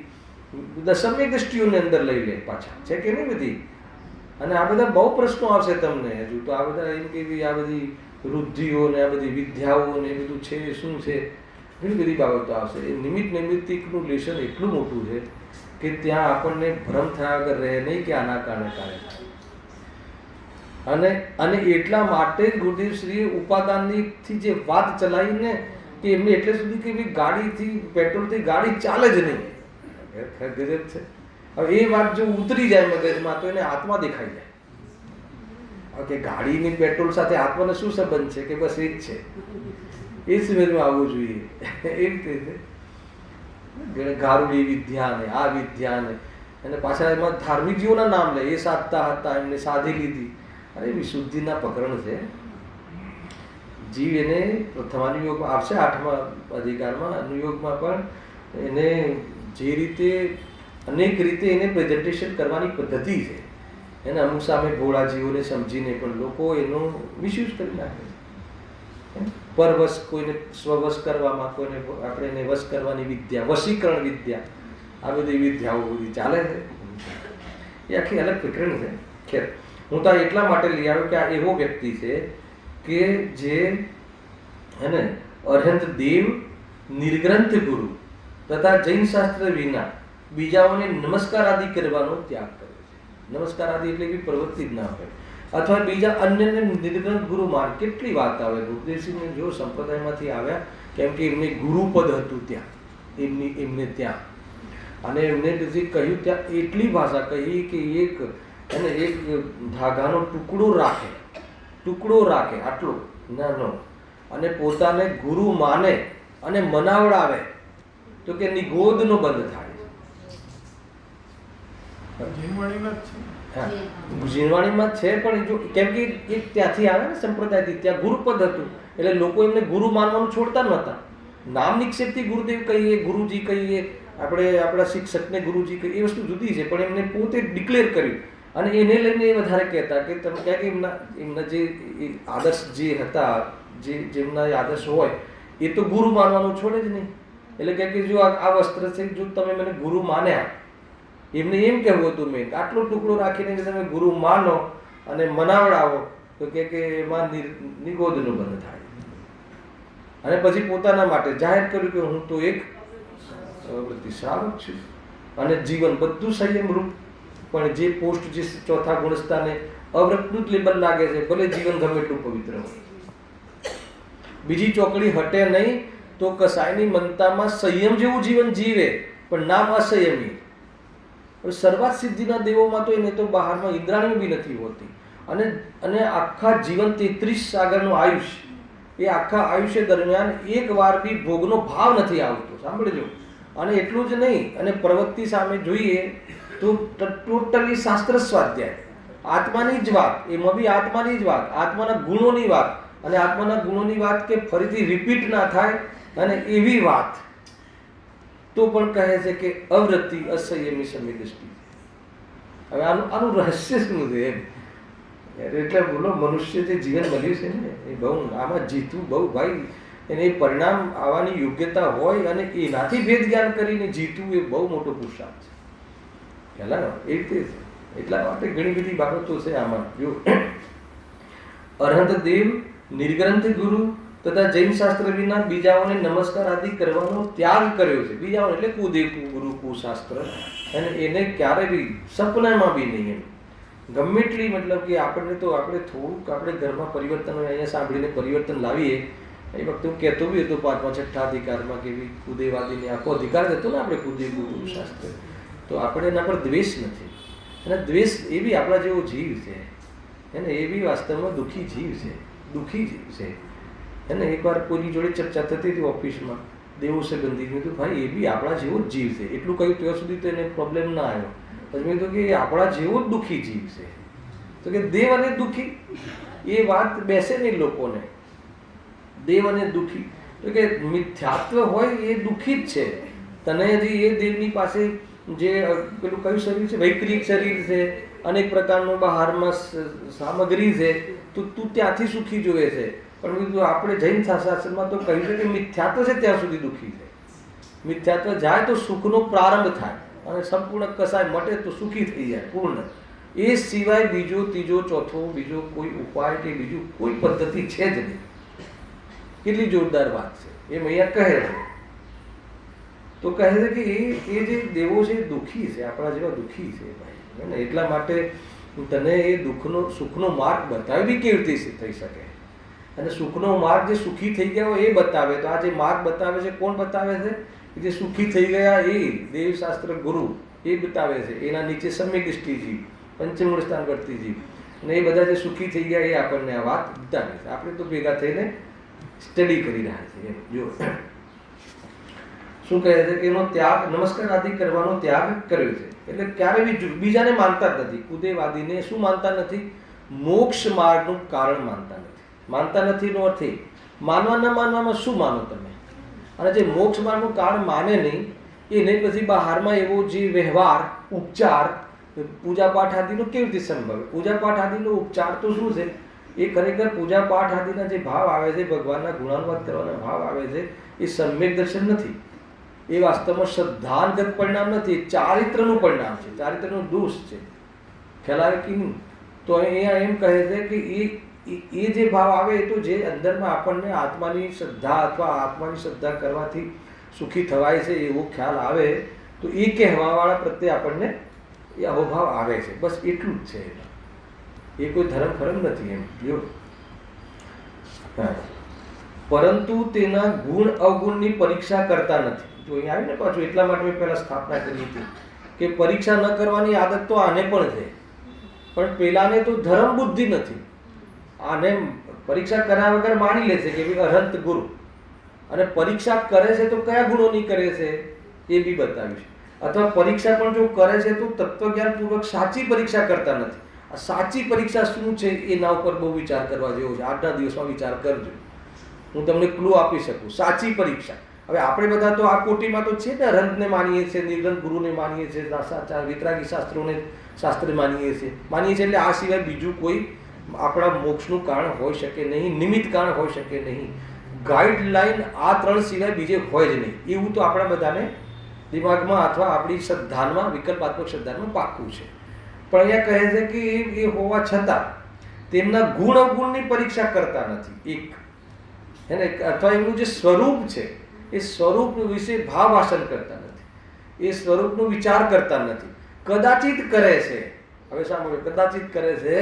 સમ્યક દ્રષ્ટિઓને અંદર લઈ લે પાછા, છે કે નહીં બધી? અને આ બધા બહુ પ્રશ્નો આવશે તમને હજુ તો. આ બધા એમ કે આ બધી વૃદ્ધિઓ ને આ બધી વિદ્યાઓ ને એ બધું છે શું છે, ઘણી બધી બાબતો આવશે. એ નિમિત્તિકનું લેશન એટલું મોટું છે કે ત્યાં આપણને ભ્રમ થયા વગર રહે નહીં કે આના કારણે અને એટલા માટે જ ગુરુદેવશ્રીએ ઉપાદાનથી જે વાત ચલાવીને કે એમને એટલે સુધી કે ભાઈ ગાડીથી પેટ્રોલથી ગાડી ચાલે જ નહીં. ગજબ છે. હવે એ વાત જો ઉતરી જાય મગજમાં તો એને આત્મા દેખાઈ જાય કે ગાડીની પેટ્રોલ સાથે આત્માનો શું સંબંધ છે, કે બસ એ જ છે. એ સમજમાં આવવું જોઈએ. એ રીતે ગારુડી વિદ્યા ને આ વિદ્યા ને અને પાછા એમાં ધાર્મિક જીવોના નામ લે. એ સાધતા હતા, એમને સાધી લીધી. અરે વિશુદ્ધિના પ્રકરણ છે. જીવ એને પ્રથમ અનુયોગમાં આવશે, 8મા અધિકારમાં અનુયોગમાં પણ એને જે રીતે અનેક રીતે એને પ્રેઝન્ટેશન કરવાની પદ્ધતિ છે. એને અમુક સામે ભોળા જીવોને સમજીને પણ લોકો એનો મિસયુઝ કરી નાખે છે. પરવશ કોઈને સ્વવશ કરવામાં, કોઈને આપણે એને વશ કરવાની વિદ્યા, વશીકરણ વિદ્યા, આ બધી વિદ્યાઓ બધી ચાલે છે. એ આખી અલગ પ્રકરણ છે. ખેર, હું તો એટલા માટે લઈ આવ્યો કે આ એવો વ્યક્તિ છે કે જે હે ને અરહંત દેવ, નિર્ગ્રંથ ગુરુ તથા જૈન શાસ્ત્ર વિના બીજાઓને નમસ્કાર આદિ કરવાનો ત્યાગ કરે છે. નમસ્કાર આદિ એટલે કે પ્રવૃત્તિ જ ના હોય, અથવા બીજા અન્યને નિર્ગ્રંથ ગુરુ માન. કેટલી વાત આવે ગુરુદેવસિંહને જો સંપ્રદાયમાંથી આવ્યા, કેમ કે એમને ગુરુપદ હતું ત્યાં એમને ત્યાં, અને એમને કહ્યું ત્યાં એટલી ભાષા કહી કે એક ધાગાનો ટુકડો રાખે આટલો નાનો, અને પોતાને ગુરુ માને અને મનાવડાવે તો કે નિગોદનો બંધ થાય. જીણવાણીમાં છે પણ જો કેમ કે એ ત્યાંથી આવે ને સંપ્રદાયથી, ત્યાં ગુરુપદ હતું એટલે લોકો એમને ગુરુ માનવાનું છોડતા નહોતા. નામ નિક્ષેપથી ગુરુદેવ કહીએ, ગુરુજી કહીએ, આપણે આપણા શિક્ષકને ગુરુજી કહીએ, એ વસ્તુ જુદી છે. પણ એમને પોતે ડિક્લેર કર્યું અને એને લઈને એ વધારે કહેતા કે તમે ક્યાં કે એમના જે આદર્શ જે હતા, જેમના આદર્શ હોય એ તો ગુરુ માનવાનું છોડે જ નહીં. એટલે કે જો આ વસ્ત્ર છે, જો તમે મને ગુરુ માન્યા, એમને એમ કહેવું હતું મેં આટલો ટુકડો રાખીને તમે ગુરુ માનો અને મનાવડાવો તો કે એમાં નિગોદનું બંધ થાય. અને પછી પોતાના માટે જાહેર કર્યું કે હું તો એક વૃત્તિ શ્રાવક છું અને જીવન બધું સંયમ રૂપ. પણ જે પોસ્ટ જે ચોથા ગુણસ્થાને અવ્રતનું જ લેબલ લાગે છે, ભલે જીવન ગમે એટલું પવિત્ર હોય. બીજી ચોકડી હટે નહીં તો કસાયની મનતામાં સંયમ જેવું જીવન જીવે પણ નામ અસંયમી. સર્વાત સિદ્ધિના દેવોમાં તો એને તો બહારમાં ઇન્દ્રાણી બી નથી હોતી. અને આખા જીવન 33 સાગરનું આયુષ્ય, એ આખા આયુષ્ય દરમિયાન એક વાર બી ભોગનો ભાવ નથી આવતો. સાંભળજો. અને એટલું જ નહીં, અને પ્રવૃત્તિ સામે જોઈએ તો ટોટલી શાસ્ત્ર સ્વાધ્યાય, આત્માની જ વાત, એમાં બી આત્માની જ વાત, આત્માના ગુણોની વાત, અને આત્માના ગુણોની વાત કે ફરીથી રિપીટ ના થાય અને એવી વાત. તો પણ કહે છે કે અવૃત્તિ અસંયમી સમ્યક દ્રષ્ટિ. હવે આનું રહસ્ય શું છે એમ? એટલે બોલો, મનુષ્ય જે જીવન મળ્યું છે ને એ બહુ આમાં જીતવું બહુ ભાઈ, એને પરિણામ આવવાની યોગ્યતા હોય અને એનાથી ભેદ જ્ઞાન કરીને જીતવું એ બહુ મોટો પુરુષાર્થ છે. પહેલા એ રીતે છે. એટલા માટે ઘણી બધી બાબતો છે આમાં. જો અરહંત દેવ, નિર્ગ્રંથ ગુરુ તથા જૈન શાસ્ત્ર વિના બીજાઓને નમસ્કાર આદિ કરવાનો ત્યાગ કર્યો છે. બીજાઓ એટલે કુદેવ ગુરુ કુશાસ્ત્ર, અને એને ક્યારે બી સપનામાં બી નહીં. એમ ગમે એટલી મતલબ કે આપણે થોડુંક આપણે ઘરમાં પરિવર્તન હોય, અહીંયા સાંભળીને પરિવર્તન લાવીએ. એ વખતે હું કહેતો બી હતો 5મા 6ઠા અધિકારમાં કે કુદેવાદીને આખો અધિકાર હતો ને આપણે કુદેવ ગુરુ શાસ્ત્ર, તો આપણે એના પર દ્વેષ નથી. અને દ્વેષ એ બી આપણા જેવો જીવ છે, એને એ બી વાસ્તવમાં દુઃખી જીવ છે, દુઃખી જીવ છે. એને એકવાર કોઈની જોડે ચર્ચા થતી હતી ઓફિસમાં, દેવો સંબંધી, તો ભાઈ એ બી આપણા જેવો જ જીવ છે. એટલું કહ્યું ત્યાં સુધી તો એને પ્રોબ્લેમ ના આવ્યો. પછી મેં તો કે આપણા જેવો જ દુઃખી જીવ છે. તો કે દેવ અને દુઃખી એ વાત બેસે નહીં લોકોને. દેવ અને દુઃખી તો કે મિથ્યાત્વ હોય એ દુઃખી જ છે. તને હજી એ દેવની પાસે જે પેલું કયું શરીર છે, વૈક્રિક શરીર છે, અનેક પ્રકારનો બહારમાં સામગ્રી છે, તો તું ત્યાંથી સુખી જોવે છે. પણ બીજું આપણે જૈન શાસ્ત્રમાં તો કહ્યું છે કે મિથ્યાત્વ છે ત્યાં સુધી દુઃખી છે. મિથ્યાત્વ જાય તો સુખનો પ્રારંભ થાય, અને સંપૂર્ણ કસાય મટે તો સુખી થઈ જાય પૂર્ણ. એ સિવાય બીજો ત્રીજો ચોથો બીજો કોઈ ઉપાય કે બીજું કોઈ પદ્ધતિ છે જ નહીં. કેટલી જોરદાર વાત છે એમ અહીંયા કહે છે. તો કહે છે કે એ જે દેવો છે એ દુઃખી છે, આપણા જેવા દુઃખી છે ભાઈ. ને એટલા માટે તને એ સુખનો માર્ગ બતાવે બી કેવી રીતે થઈ શકે. અને સુખનો માર્ગ જે સુખી થઈ ગયા હોય એ બતાવે. તો આ જે માર્ગ બતાવે છે કોણ બતાવે છે? જે સુખી થઈ ગયા એ દેવશાસ્ત્ર ગુરુ એ બતાવે છે. એના નીચે સમ્યક દૃષ્ટિજી, પંચમૂળ સ્થાન વર્તીજી, અને એ બધા જે સુખી થઈ ગયા એ આપણને આ વાત બતાવે છે. આપણે તો ભેગા થઈને સ્ટડી કરી રહ્યા છીએ. જો શું કહે છે કે એનો ત્યાગ, નમસ્કાર આદિ કરવાનો ત્યાગ કર્યો છે. એટલે ક્યારે બી બીજાને માનતા જ નથી. કુદેવાદીને શું માનતા નથી? મોક્ષ માર્ગનું કારણ માનતા નથી. માનતા નથી નો અર્થ માનવા ન માનવામાં શું માનો તમે? અને જે મોક્ષ માર્ગનું કારણ માને નહીં એને પછી બહારમાં એવો જે વ્યવહાર, ઉપચાર, પૂજાપાઠ આદિનો કેવી રીતે સંભવે? પૂજાપાઠ આદિનો ઉપચાર તો શું છે? એ ખરેખર પૂજાપાઠ આદિના જે ભાવ આવે છે, ભગવાનના ગુણાનુવાદ કરવાના ભાવ આવે છે, એ સમ્યક દર્શન નથી. એ વાસ્તવમાં શ્રદ્ધાંગત પરિણામ નથી, ચારિત્રનું પરિણામ છે, ચારિત્રનો દોષ છે. ખ્યાલ આવે કે નહીં? તો અહીંયા એમ કહે છે કે એ જે ભાવ આવે એ તો જે અંદરમાં આપણને આત્માની શ્રદ્ધા અથવા આત્માની શ્રદ્ધા કરવાથી સુખી થવાય છે એવો ખ્યાલ આવે, તો એ કહેવાવાળા પ્રત્યે આપણને એ અહોભાવ આવે છે. બસ એટલું જ છે. એ કોઈ ધર્મ ફરમ નથી એમ. જો પરંતુ તેના ગુણ અવગુણની પરીક્ષા કરતા નથી. જો અહીં આવી ને પાછું એટલા માટે મેં પહેલા સ્થાપના કરી હતી કે પરીક્ષા ન કરવાની આદત તો આને પણ છે, પણ પેલાને તો ધર્મ બુદ્ધિ નથી. આને પરીક્ષા કર્યા વગર માની લે છે કે ભાઈ અનંત ગુરુ, અને પરીક્ષા કરે છે તો કયા ગુણોની કરે છે એ બી બતાવ્યું છે. અથવા પરીક્ષા પણ જો કરે છે તો તત્વજ્ઞાનપૂર્વક સાચી પરીક્ષા કરતા નથી. આ સાચી પરીક્ષા શું છે એના ઉપર બહુ વિચાર કરવા જેવો છે. આજના દિવસમાં વિચાર કરજો. હું તમને ક્લુ આપી શકું. સાચી પરીક્ષા. હવે આપણે બધા તો આ કોટીમાં તો છે ને, રંગને માનીએ છીએ, નિર્ગન ગુરુને માનીએ છીએ, સાચા વિતરાગી શાસ્ત્ર માનીએ છીએ. એટલે આ સિવાય બીજું કોઈ આપણા મોક્ષનું કારણ હોઈ શકે નહીં, નિમિત્ત કારણ હોઈ શકે નહીં. ગાઈડલાઈન આ 3 સિવાય બીજે હોય જ નહીં. એવું તો આપણા બધાને દિમાગમાં અથવા આપણી શ્રદ્ધામાં, વિકલ્પાત્મક શ્રદ્ધામાં પાક્કું છે. પણ અહીંયા કહે છે કે એ હોવા છતાં તેમના ગુણ અવગુણની પરીક્ષા કરતા નથી. એક હે ને, અથવા એમનું જે સ્વરૂપ છે એ સ્વરૂપ વિશે ભાવાસન કરતા નથી, એ સ્વરૂપનો વિચાર કરતા નથી. કદાચિત કરે છે. હવે સાંભળો, કદાચિત કરે છે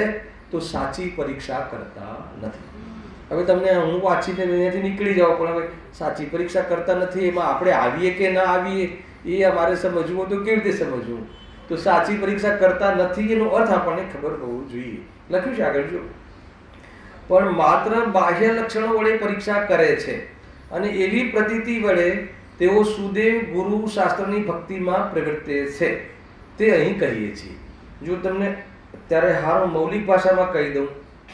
તો સાચી પરીક્ષા કરતા નથી. હવે તમને હું વાંચીને અહીંયાથી નીકળી જાઉં, પણ હવે સાચી પરીક્ષા કરતા નથી એમાં આપણે આવીએ કે ના આવીએ એ અમારે સમજવું તો કેવી રીતે સમજવું? તો સાચી પરીક્ષા કરતા નથી એનો અર્થ આપણને ખબર હોવું જોઈએ. લખ્યું છે આગળ જો, પણ માત્ર બાહ્ય લક્ષણો વડે પરીક્ષા કરે છે, અને એવી પ્રતીતિ વડે તેઓ સુદેવ ગુરુ શાસ્ત્રની ભક્તિમાં પ્રવર્તે છે. તે અહીં કહીએ છીએ. જો તમને ત્યારે હારું મૌલિક ભાષામાં કહી દઉં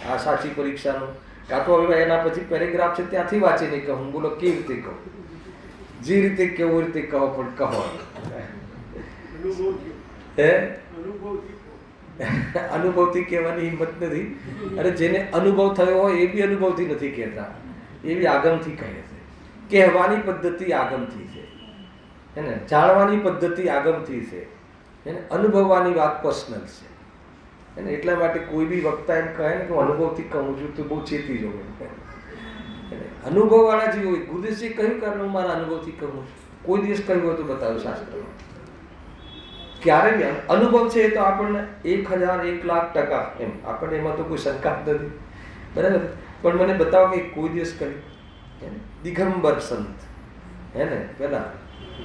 આ સાચી પરીક્ષાનું, કાં તો હવે એના પછી પેરેગ્રાફ છે ત્યાંથી વાંચીને કહું. બોલો કેવી રીતે કહું? જે રીતે કેવું રીતે કહો, પણ કહો. અનુભવથી કહેવાની હિંમત નથી. અને જેને અનુભવ થયો હોય એ બી અનુભવથી નથી કહેતા, એ બી આગમથી કહે છે. કહેવાની પદ્ધતિ આગમથી છે, હે ને, જાણવાની પદ્ધતિ આગમથી છે, હે ને, અનુભવવાની વાત પર્સનલ છે. એટલા માટે કોઈ બી વક્તા એમ કહે ને કે હું અનુભવથી કહું છું તો બહુ ચેતી જવું. અનુભવવાળા જીવો. ગુરુદેવજીએ કહ્યું કારણ હું મારા અનુભવથી કહું છું. કોઈ દિવસ કહ્યું હોય તો બતાવ્યું શાસ્ત્રમાં. ક્યારે બી અનુભવ છે એ તો આપણને 1000-1,00,000% એમ, આપણને એમાં તો કોઈ શંકા નથી, બરાબર. પણ મને બતાવો કે કોઈ દિવસ કહ્યું. દિગંબર સંત હે ને, પેલા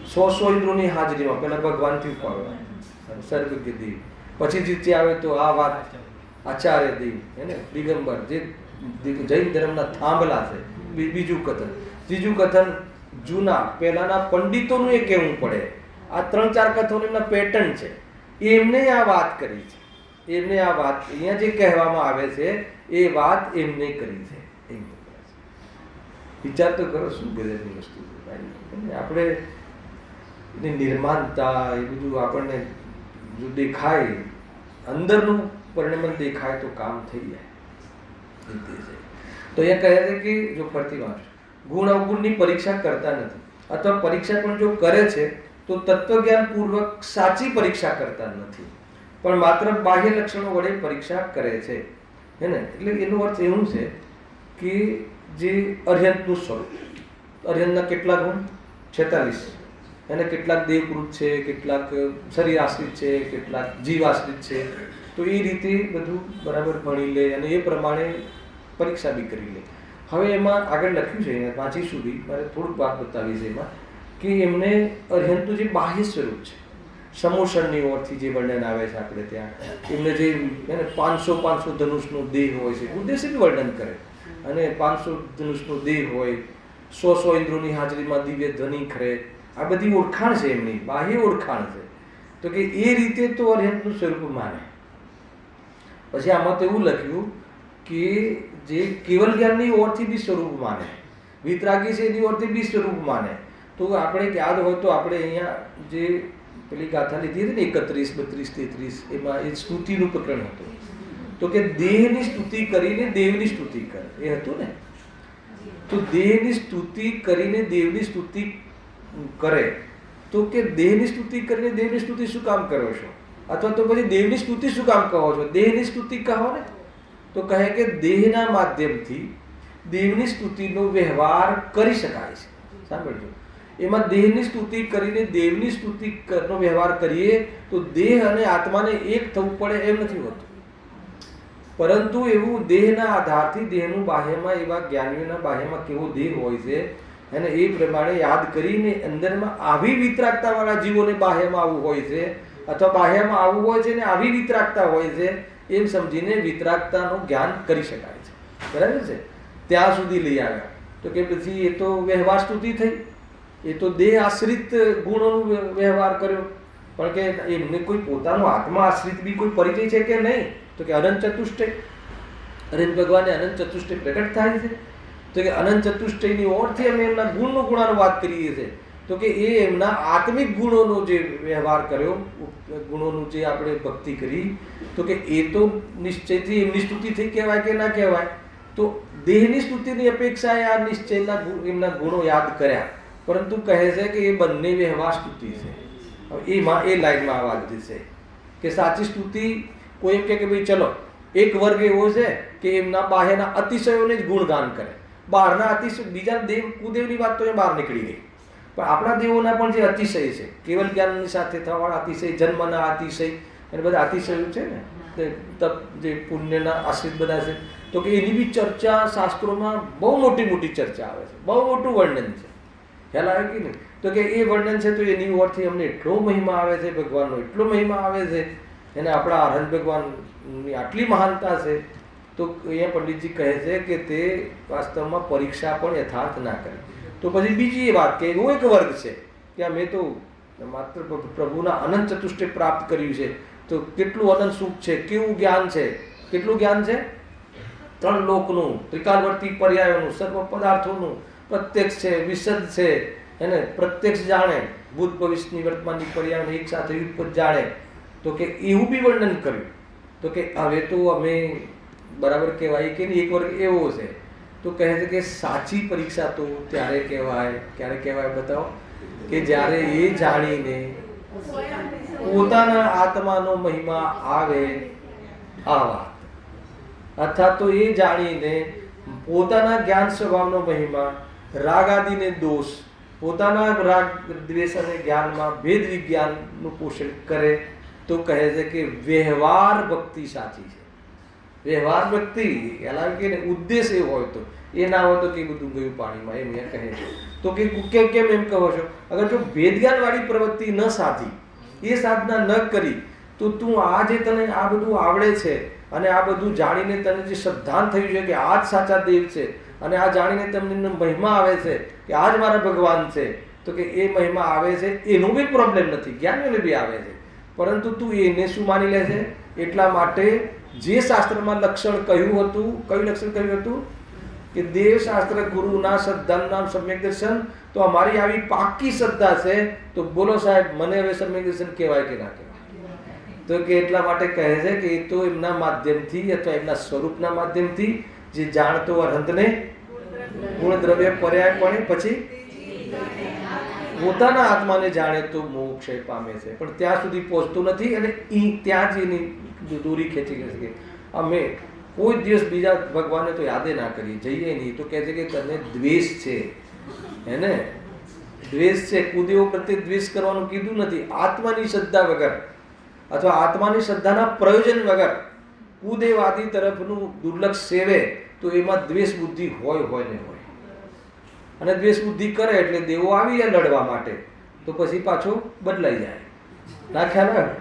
100 ઇન્દ્રોની હાજરીમાં પેલા ભગવાનથી ઉપાડવા સર્વજ્ઞ, પછી જીતે આવે તો આ વાત આચાર્ય દેવ હે ને, દિગંબર જે જૈન ધર્મના થાંભલા છે. બીજું કથન, ત્રીજું કથન જૂના પહેલાના પંડિતોનું એ કહેવું પડે. આ 3-4 કથનો એમના પેટર્ન છે, એમને આ વાત કરી છે. એમને આ વાત અહીંયા જે કહેવામાં આવે છે એ વાત એમને કરી છે. વિચાર તો કરો શું ગજબની વસ્તુ છે. આપણે એની નિર્માણતા એ બધું આપણને જો દેખાય, અંદરનું પરિણમન દેખાય તો કામ થઈ જાય. તો એ કહે છે કે જો ફરતી વાત, ગુણ અવગુણની પરીક્ષા કરતા નથી, અથવા પરીક્ષા પણ જો કરે છે તો તત્વજ્ઞાન પૂર્વક સાચી પરીક્ષા કરતા નથી, પણ માત્ર બાહ્ય લક્ષણો વડે પરીક્ષા કરે છે. હે ને, એટલે એનો અર્થ એવું છે કે જે અર્યંતનું સ્વરૂપ, અર્યંતના કેટલા ગુણ? 46. એને કેટલાક દેવકૃત છે, કેટલાક શરીર આશ્રિત છે, કેટલાક જીવ આશ્રિત છે. તો એ રીતે બધું બરાબર ભણી લે અને એ પ્રમાણે પરીક્ષા બી કરી લે. હવે એમાં આગળ લખ્યું છે 5 સુધી, મારે થોડુંક વાત બતાવી છે એમાં કે એમને અર્યંતનું જે બાહ્ય સ્વરૂપ છે, સમોષણની ઓરથી જે વર્ણન આવે છે આપણે ત્યાં, એમને જે 500 ધનુષનો દેહ હોય છે, ઉદ્દેશ્ય બી વર્ણન કરે. અને 500 ધનુષનો દેહ હોય, 100 ઇન્દ્રોની હાજરીમાં દિવ્ય ધ્વનિ ખરે, આ બધી ઓળખાણ છે એમની, બાહ્ય ઓળખાણ છે. તો કે એ રીતે તો અર્યંતનું સ્વરૂપ માને. પછી આમાં તો એવું લખ્યું કે જે કેવલ જ્ઞાનની ઓરથી બી સ્વરૂપ માને, વિતરાગી છે એની ઓરથી બી સ્વરૂપ માને. તો આપણે યાદ હોય તો આપણે અહીંયા જે પેલી ગાથા લીધી હતી ને 31, 32, 33, એમાં એ સ્તુતિનું પ્રકરણ હતું. તો કે દેહની સ્તુતિ કરીને દેવની સ્તુતિ કરે, એ હતું ને. તો દેહની સ્તુતિ કરીને દેવની સ્તુતિ કરે, તો કે દેહની સ્તુતિ કરીને દેવની સ્તુતિ શું કામ કરો છો? અથવા તો પછી દેવની સ્તુતિ શું કામ કહો છો? દેહની સ્તુતિ કહો ને. તો કહે કે દેહના માધ્યમથી દેવની સ્તુતિનો વ્યવહાર કરી શકાય છે. સાંભળજો, એમાં દેહની સ્તુતિ કરીને દેવની સ્તુતિનો વ્યવહાર કરીએ તો દેહ અને આત્માને એક થવું પડે એમ નથી હોતું. પરંતુ એવું દેહના આધારથી દેહનું બાહ્યમાં, એવા જ્ઞાનીઓના બાહ્યમાં કેવો દેહ હોય છે અને એ પ્રમાણે યાદ કરીને અંદરમાં આવી વિતરાગતાવાળા જીવોને બાહ્યમાં આવવું હોય છે, અથવા બાહ્યમાં આવવું હોય છે ને આવી વિતરાગતા હોય છે, એમ સમજીને વિતરાગતાનું જ્ઞાન કરી શકાય છે. બરાબર છે? ત્યાં સુધી લઈ આવ્યા. તો કે પછી એ તો વ્યવહાર સ્તુતિ થઈ, એ તો દેહ આશ્રિત ગુણોનો વ્યવહાર કર્યો. પણ કે એમને કોઈ પોતાનો આત્મા આશ્રિત બી કોઈ પરિચય છે કે નહીં? તો કે અનંત ચતુષ્ટય, અનંત ભગવાને અનંત ચતુષ્ટય પ્રગટ થાય છે. તો કે અનંત ચતુષ્ટયની ઓરથી અમે એમના ગુણનો ગુણાનો વાત કરીએ છીએ. તો કે એ એમના આત્મિક ગુણોનો જે વ્યવહાર કર્યો, ગુણોનું જે આપણે ભક્તિ કરી, તો કે એ તો નિશ્ચયથી એમની સ્તુતિ થઈ કહેવાય કે ના કહેવાય? તો દેહની સ્તુતિની અપેક્ષાએ આ નિશ્ચયના એમના ગુણો યાદ કર્યા. પરંતુ કહે છે કે એ બંને વ્યવહાર સ્તુતિ છે. એમાં એ લાઈનમાં આ વાત છે કે સાચી સ્તુતિ કોઈ એમ કે ભાઈ ચલો એક વર્ગ એવો છે કે એમના બાહ્યના અતિશયોને જ ગુણગાન કરે, બહારના અતિશય, બીજા દેવ કુદેવની વાત તો એ બહાર નીકળી ગઈ. પણ આપણા દેવોના પણ જે અતિશય છે, કેવલ જ્ઞાનની સાથે થવાવાળા અતિશય, જન્મના અતિશય અને બધા અતિશયો છે ને, તપ જે પુણ્યના આશ્રિત બધા છે, તો કે એની બી ચર્ચા શાસ્ત્રોમાં બહુ મોટી મોટી ચર્ચા આવે છે, બહુ મોટું વર્ણન છે. ખ્યાલ આવે કે નહીં? તો કે એ વર્ણન છે તો એની ઓરથી અમને એટલો મહિમા આવે છે, ભગવાનનો એટલો મહિમા આવે છે, એને આપણા આનંદ ભગવાનની આટલી મહાનતા છે. તો અહીંયા પંડિતજી કહે છે કે તે વાસ્તવમાં પરીક્ષા પણ યથાર્થ ના કરે. તો પછી બીજી એ વાત કે એવો એક વર્ગ છે કે અમે તો માત્ર પ્રભુના અનંત ચતુષ્ટય પ્રાપ્ત કર્યું છે, તો કેટલું અનંત સુખ છે, કેવું જ્ઞાન છે, કેટલું જ્ઞાન છે, 3 લોકનું, ત્રિકાળવર્તી પર્યાયોનું, સર્વ પદાર્થોનું પ્રત્યક્ષ છે, વિશદ છે, એને પ્રત્યક્ષ જાણે, ભૂત ભવિષ્યની વર્તમાનની પર્યાયોને એક સાથે યુગપદ જાણે. તો કે એવું બી વર્ણન કર્યું. તો કે હવે તો અમે બરાબર કહેવાય કે એક વર્ગ એવો છે. તો કહે છે કે સાચી પરીક્ષા તો ત્યારે કહેવાય, ક્યારે કહેવાય બતાવો? કે જ્યારે એ જાણીને પોતાના આત્માનો મહિમા આવે આ વાત, અથવા તો એ જાણીને પોતાના જ્ઞાન સ્વભાવનો મહિમા, રાગ આદિને દોષ, પોતાના રાગ દ્વેષ અને જ્ઞાનમાં ભેદ વિજ્ઞાનનું પોષણ કરે તો કહે છે કે વ્યવહાર ભક્તિ સાચી છે. વ્યવહાર ભક્તિ એલા કે ઉદ્દેશ એ હોય તો, એ ના હોય તો કે બધું ગયું પાણીમાં, એમ કહે છે. તો કે કેમ એમ કહો છો? અગર જો ભેદજ્ઞાન વાળી પ્રવૃત્તિ ન સાધી, એ સાધના ન કરી, તો તું આ જે તને આ બધું આવડે છે અને આ બધું જાણીને તને જે શ્રદ્ધાન થયું છે કે આ જ સાચા દેવ છે, અને આ જાણીને તમને મહિમા આવે છે કે આ જ મારા ભગવાન છે, તો કે એ મહિમા આવે છે એનો બી પ્રોબ્લેમ નથી, જ્ઞાનીઓને બી આવે છે, પરંતુ તું એને શું માની લે છે? એટલા માટે જે શાસ્ત્રમાં લક્ષણ કહ્યું હતું, કયું લક્ષણ કહ્યું હતું? કે દેવશાસ્ત્ર ગુરુના સદ્ધાનના સમ્યક દર્શન, તો અમારી આવી પાકી શ્રદ્ધા છે, તો બોલો સાહેબ મને હવે સમ્યક દર્શન કહેવાય કે ના કહેવાય? તો કે એટલા માટે કહે છે કે એ તો એમના માધ્યમથી અથવા એમના સ્વરૂપના માધ્યમથી જે જાણતો અરહંતને ગુણ દ્રવ્ય પર્યાયપણે પછી પોતાના આત્માને જાણે તો મોક્ષ પામે છે, પણ ત્યાં સુધી પહોંચતું નથી, અને ત્યાં જ એની દૂરી ખેંચી લે છે. અમે કોઈ દિવસ બીજા ભગવાનને તો યાદે ના કરીએ, જઈએ નહીં, તો કહે છે કે તને દ્વેષ છે, એને દ્વેષ છે. કુદેવો પ્રત્યે દ્વેષ કરવાનું કીધું નથી. આત્માની શ્રદ્ધા વગર અથવા આત્માની શ્રદ્ધાના પ્રયોજન વગર કુદેવાદી તરફનું દુર્લક્ષ સેવે તો એમાં દ્વેષ બુદ્ધિ હોય ને હોય, અને દ્વેષ બુદ્ધિ કરે એટલે દેવો આવી જાય લડવા માટે, તો પછી પાછો બદલાઈ જાય. ના ખ્યાલ આવે?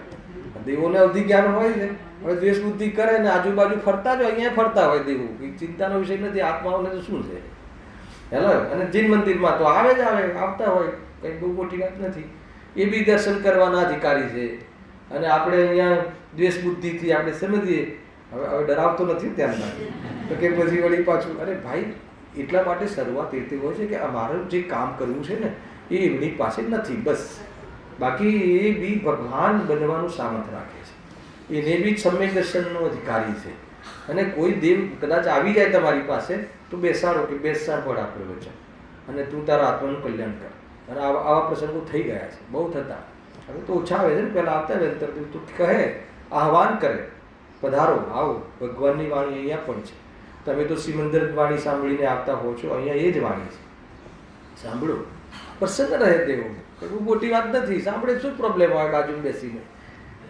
દેવોને અવધિ જ્ઞાન હોય છે, હવે દ્વેષ બુદ્ધિ કરે ને આજુબાજુ ફરતા જ હોય, અહીંયા ફરતા હોય દેવો, ચિંતાનો વિષય નથી. આત્માઓને તો શું છે? હેલો. અને જીન મંદિરમાં તો આવે જ આવે, આવતા હોય, કંઈ બહુ મોટી વાત નથી. એ બી દર્શન કરવાના અધિકારી છે, અને આપણે અહીંયા દ્વેષ બુદ્ધિથી આપણે સમજીએ, હવે ડરાવતો નથી ત્યારના, તો કે પછી વળી પાછું અરે ભાઈ, એટલા માટે શરૂઆત એથી હોય છે કે અમારું જે કામ કરવું છે ને એ એમની પાસે નથી, બસ. બાકી એ બી ભગવાન બનવાનું સામર્થ્ય રાખે છે, એને બી સમ્યક દર્શનનો અધિકારી છે, અને કોઈ દેવ કદાચ આવી જાય તમારી પાસે તો બેસાડો કે બેસાડ પડ આપણે વચ્ચે, અને તું તારા આત્માનું કલ્યાણ કર. અને આવા પ્રસંગો થઈ ગયા છે, બહુ થતા. હવે તો ઓછા આવે છે ને, પહેલાં આવતા હોય અંતર તું કહે, આહવાન કરે, પધારો, આવો, ભગવાનની વાણી અહીંયા પણ છે. તમે તો સિમંદર વાણી સાંભળીને આવતા હો છો, અહીંયા એ જ વાણી છે, સાંભળો, પ્રસન્ન રહે દેવો. બહુ મોટી વાત નથી, સાંભળે શું પ્રોબ્લેમ હોય બાજુમાં બેસીને,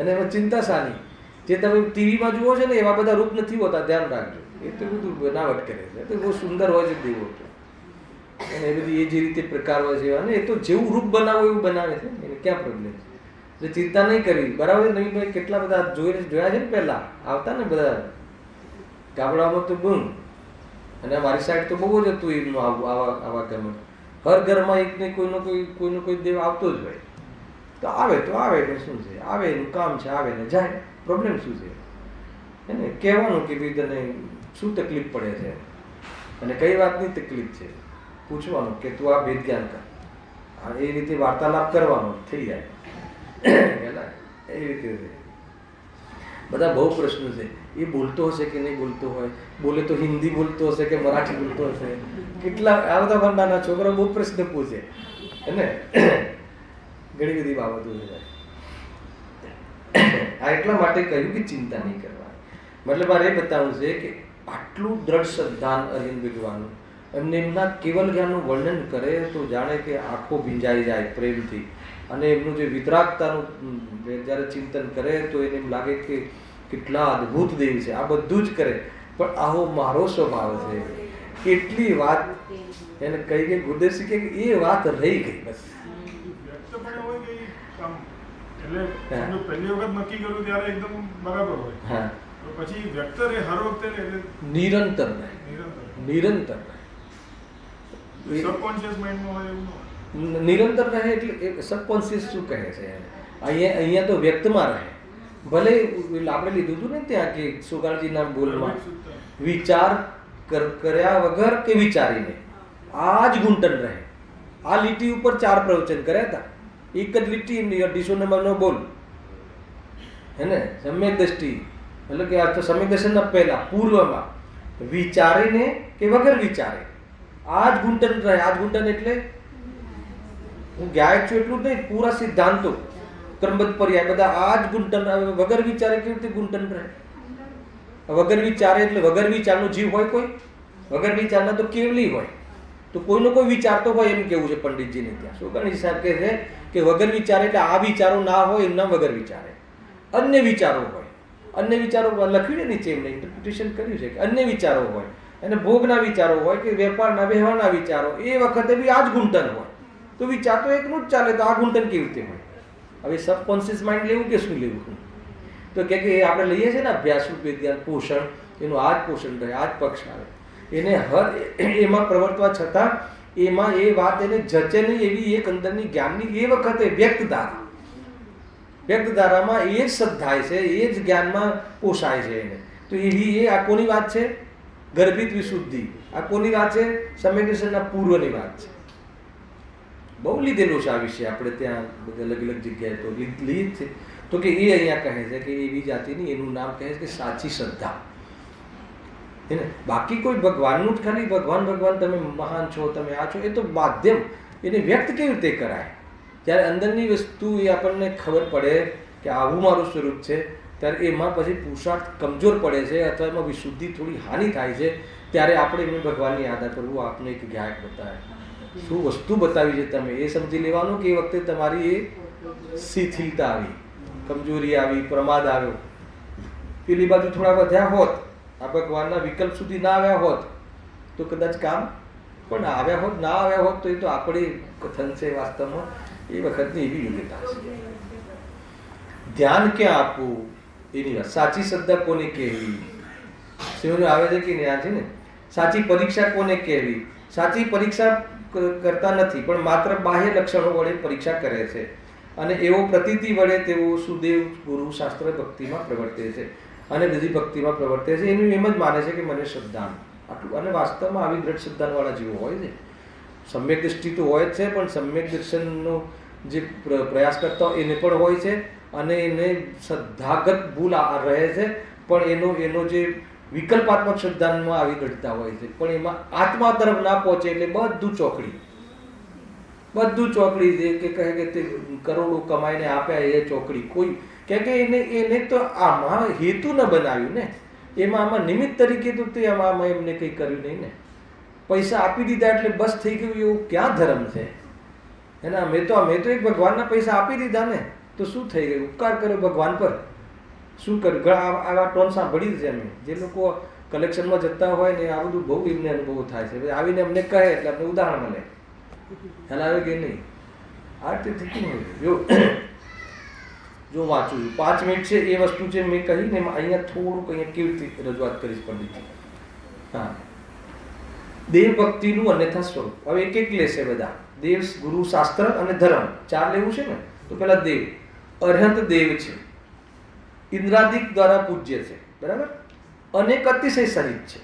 અને એમાં ચિંતા શાની? જે તમે ટીવીમાં જુઓ છો ને એવા બધા રૂપ નથી હોતા, ધ્યાન રાખજો. એ તો બધું બનાવટ કરે છે, તો બહુ સુંદર હોય છે દેવો તો, અને એ બધી એ જે રીતે પ્રકાર હોય છે, અને એ તો જેવું રૂપ બનાવો એવું બનાવે છે, એને ક્યાં પ્રોબ્લેમ છે? એટલે ચિંતા નહીં કરવી, બરાબર? નહીં કેટલા બધા જોયા છે ને, પહેલાં આવતા ને બધા ગામડામાં તો બૂમ, અને અમારી સાઈડ તો બહુ જ હતું એમનું આવા ગમે. હર ઘરમાં એક ને કોઈનો કોઈ દેવ આવતો જ હોય, તો આવે એટલે શું છે? આવે એનું કામ છે, આવે ને જાય, પ્રોબ્લેમ શું છે? એને કહેવાનું કે ભાઈ તને શું તકલીફ પડે છે અને કઈ વાતની તકલીફ છે, પૂછવાનું કે તું આ ભેદ જ્ઞાન કર, એ રીતે વાર્તાલાપ કરવાનો, થઈ જાય. એ રીતે બધા બહુ પ્રશ્નો છે. એ બોલતો હશે કે નહીં બોલતો હોય, બોલે તો હિન્દી બોલતો હશે કે મરાઠી બોલતો હશે, કેટલા આ બધા નાના છોકરા બહુ પ્રશ્ન પૂછે, ને ઘણી બધી બાબતો છે. આ એટલા માટે કહ્યું કે ચિંતા નહીં કરવાની. મતલબ મારે એ બતાવવું છે કે આટલું દ્રઢ શ્રદ્ધાન અરવિંદ ભગવાનનું, એમને એમના કેવલ જ્ઞાનનું વર્ણન કરે તો જાણે કે આંખો ભીંજાઈ જાય પ્રેમથી, અને એમનું જે વિતરાગતાનું જ્યારે ચિંતન કરે તો એને એમ લાગે કે કેટલા અદ્ભુત દેવ છે. આ બધું જ કરે, પણ આવો મારો સ્વભાવ છે. કેટલી વાત એને કહી ગઈ ગુરુદેવ કે એ વાત રહી ગઈ, બસ. પહેલી વખત નક્કી કર્યું ત્યારે એકદમ બરાબર હોય, હા, પછી વ્યક્ત રહે હર વખતે નિરંતર સબકોન્શિયસ માઇન્ડમાં હોય એવું નિરંતર રહે. એટલે સબકોન્શિયસ શું કહે છે? અહીંયા તો વ્યક્તમાં રહે. ભલે આપણે લીધું હતું ને ત્યાં કે સુગાળજીના બોલમાં, વિચાર કર્યા વગર કે વિચારીને આ જ ગુંટન રહે. આ લીટી ઉપર 4 પ્રવચન કર્યા હતા, એક જ લીટી 200 નંબરનો બોલ, હે ને? સમ્યક દ્રષ્ટિ એટલે કે આ તો સમ્યક દર્શનના પહેલા પૂર્વમાં વિચારીને કે વગર વિચારે આ જ ગુંટન રહે. આ જ ગુંટન એટલે હું ગાયક છું એટલું જ નહીં, પૂરા સિદ્ધાંતો ક્રમબદ્ધ પર્યાય બધા આ જ ગુંટન. વગર વિચારે કેવી રીતે ગુંટન રહે? વગર વિચારે એટલે વગર વિચારનો જીવ હોય કોઈ? વગર વિચારના તો કેવલી હોય. તો કોઈનો કોઈ વિચાર તો હોય એમ કેવું છે પંડિતજીને ત્યાં. શું ગણેશ સાહેબ કહે છે કે વગર વિચારે એટલે આ વિચારો ના હોય એમના વગર વિચારે, અન્ય વિચારો હોય. અન્ય વિચારો લખ્યું છે નીચે, એમને ઇન્ટરપ્રિટેશન કર્યું છે કે અન્ય વિચારો હોય અને ભોગના વિચારો હોય કે વેપારના વ્યવહારના વિચારો, એ વખતે બી આ જ ગુંટન હોય. તો વિચાર તો એકનું જ ચાલે, તો આ ગુંટન કેવી રીતે હોય? હવે સબકોન્શિયસ માઇન્ડ લેવું કે શું લેવું? તો કે આપણે લઈએ છીએ ને અભ્યાસ રૂપે ધ્યાન પોષણ, એનું આ જ પોષણ રહે, આ જ પક્ષ આવે. એને એમાં પ્રવર્તવા છતાં એમાં એ વાત એને જચે નહીં એવી એક અંદરની જ્ઞાનની એ વખતે વ્યક્ત ધારામાં એ જ સદ્ધાય છે, એ જ જ્ઞાનમાં પોષાય છે એને. તો એવી એ આ કોની વાત છે? ગર્ભિત વિશુદ્ધિ. આ કોની વાત છે? સમ્યક દર્શનના પૂર્વની વાત છે. બહુ લીધેલું છે આ વિશે આપણે ત્યાં બધા અલગ અલગ જગ્યાએ તો લીધી જ છે. તો કે એ અહીંયા કહે છે કે એવી જાતિની એનું નામ કહે છે કે સાચી શ્રદ્ધા. એને બાકી કોઈ ભગવાનનું જ ખાલી ભગવાન ભગવાન તમે મહાન છો, તમે આ છો, એ તો માધ્યમ. એને વ્યક્ત કેવી રીતે કરાય? જ્યારે અંદરની વસ્તુ એ આપણને ખબર પડે કે આવું મારું સ્વરૂપ છે, ત્યારે એમાં પછી પુરુષાર્થ કમજોર પડે છે અથવા એમાં વિશુદ્ધિ થોડી હાનિ થાય છે, ત્યારે આપણે એમને ભગવાનની યાદ કરવું. આપને એક ગાયક બતાવે, શું વસ્તુ બતાવી છે તમે એ સમજી લેવાનું કે એ વખતે તમારી એ શિથિલતા આવી, કમજોરી આવી, પ્રમાદ આવ્યો. પેલી બાજુ થોડા વધ્યા હોત, આ ભગવાનના વિકલ્પ સુધી ના આવ્યા હોત તો કદાચ કામ પણ આવ્યા હોત, ના આવ્યા હોત તો એ તો આપણી કથન છે વાસ્તવમાં. એ વખતની એવી યોગ્યતા છે. ધ્યાન ક્યાં આપવું એની વાત. સાચી શ્રદ્ધા કોને કહેવી? શિવને આવે છે કે ત્યાં છે ને સાચી પરીક્ષા કોને કહેવી? સાચી પરીક્ષા કરતા નથી પણ માત્ર બાહ્ય લક્ષણો વડે પરીક્ષા કરે છે અને એવો પ્રતીતિ વડે તેઓ સુદેવ ગુરુ શાસ્ત્ર ભક્તિમાં પ્રવર્તે છે અને બધી ભક્તિમાં પ્રવર્તે છે. એનું એમ જ માને છે કે મને શ્રદ્ધા આટલું. અને વાસ્તવમાં આવી દ્રઢ શ્રદ્ધાવાળા જીવો હોય છે. સમ્યક દૃષ્ટિ તો હોય જ છે, પણ સમ્યક દર્શનનો જે પ્રયાસ કરતા હોય એને પણ હોય છે અને એને શ્રદ્ધાગત ભૂલ રહે છે, પણ એનો જે વિકલ્પાત્મક શ્રદ્ધામાં આવી દ્રઢતા હોય છે. પણ એમાં આત્મા તરફ ના પહોંચે એટલે બધું ચોકડી છે કે કહે કે તે કરોડો કમાઈને આપ્યા એ ચોકડી કોઈ કે એને તો આમાં હેતુ ન બનાવ્યું ને, આમાં નિમિત્ત તરીકે તો તે આમાં એમને કંઈ કર્યું નહીં ને. પૈસા આપી દીધા એટલે બસ થઈ ગયું એવું ક્યાં ધર્મ છે? એના મેં તો એક ભગવાનના પૈસા આપી દીધા ને તો શું થઈ ગયું? ઉપકાર કર્યો ભગવાન પર, શું કર્યું? આવા ટોન સાંભળી છે અમે, જે લોકો કલેક્શનમાં જતા હોય ને આ બધું બહુ એમને અનુભવ થાય છે. આવીને અમને કહે એટલે અમને ઉદાહરણ મળે, ખ્યાલ આવે કે નહીં? આ રીતે થતું હોય. જો વાંચું 5 મિનિટ છે એ વસ્તુ છે મેં કહી ને અહીંયા થોડુંક અહીંયા કેવી રીતે રજૂઆત કરીશ પંડિતજી. હા, દેવ ભક્તિનું અન્યથા સ્વરૂપ. હવે એક લેશે બધા. દેવ, ગુરુ, શાસ્ત્ર અને ધર્મ 4 લેવું છે ને. તો પેલા દેવ, અર્હંત દેવ છે, ઇન્દ્રાદિક દ્વારા પૂજ્ય છે, બરાબર, અનેક અતિશય સહિત છે.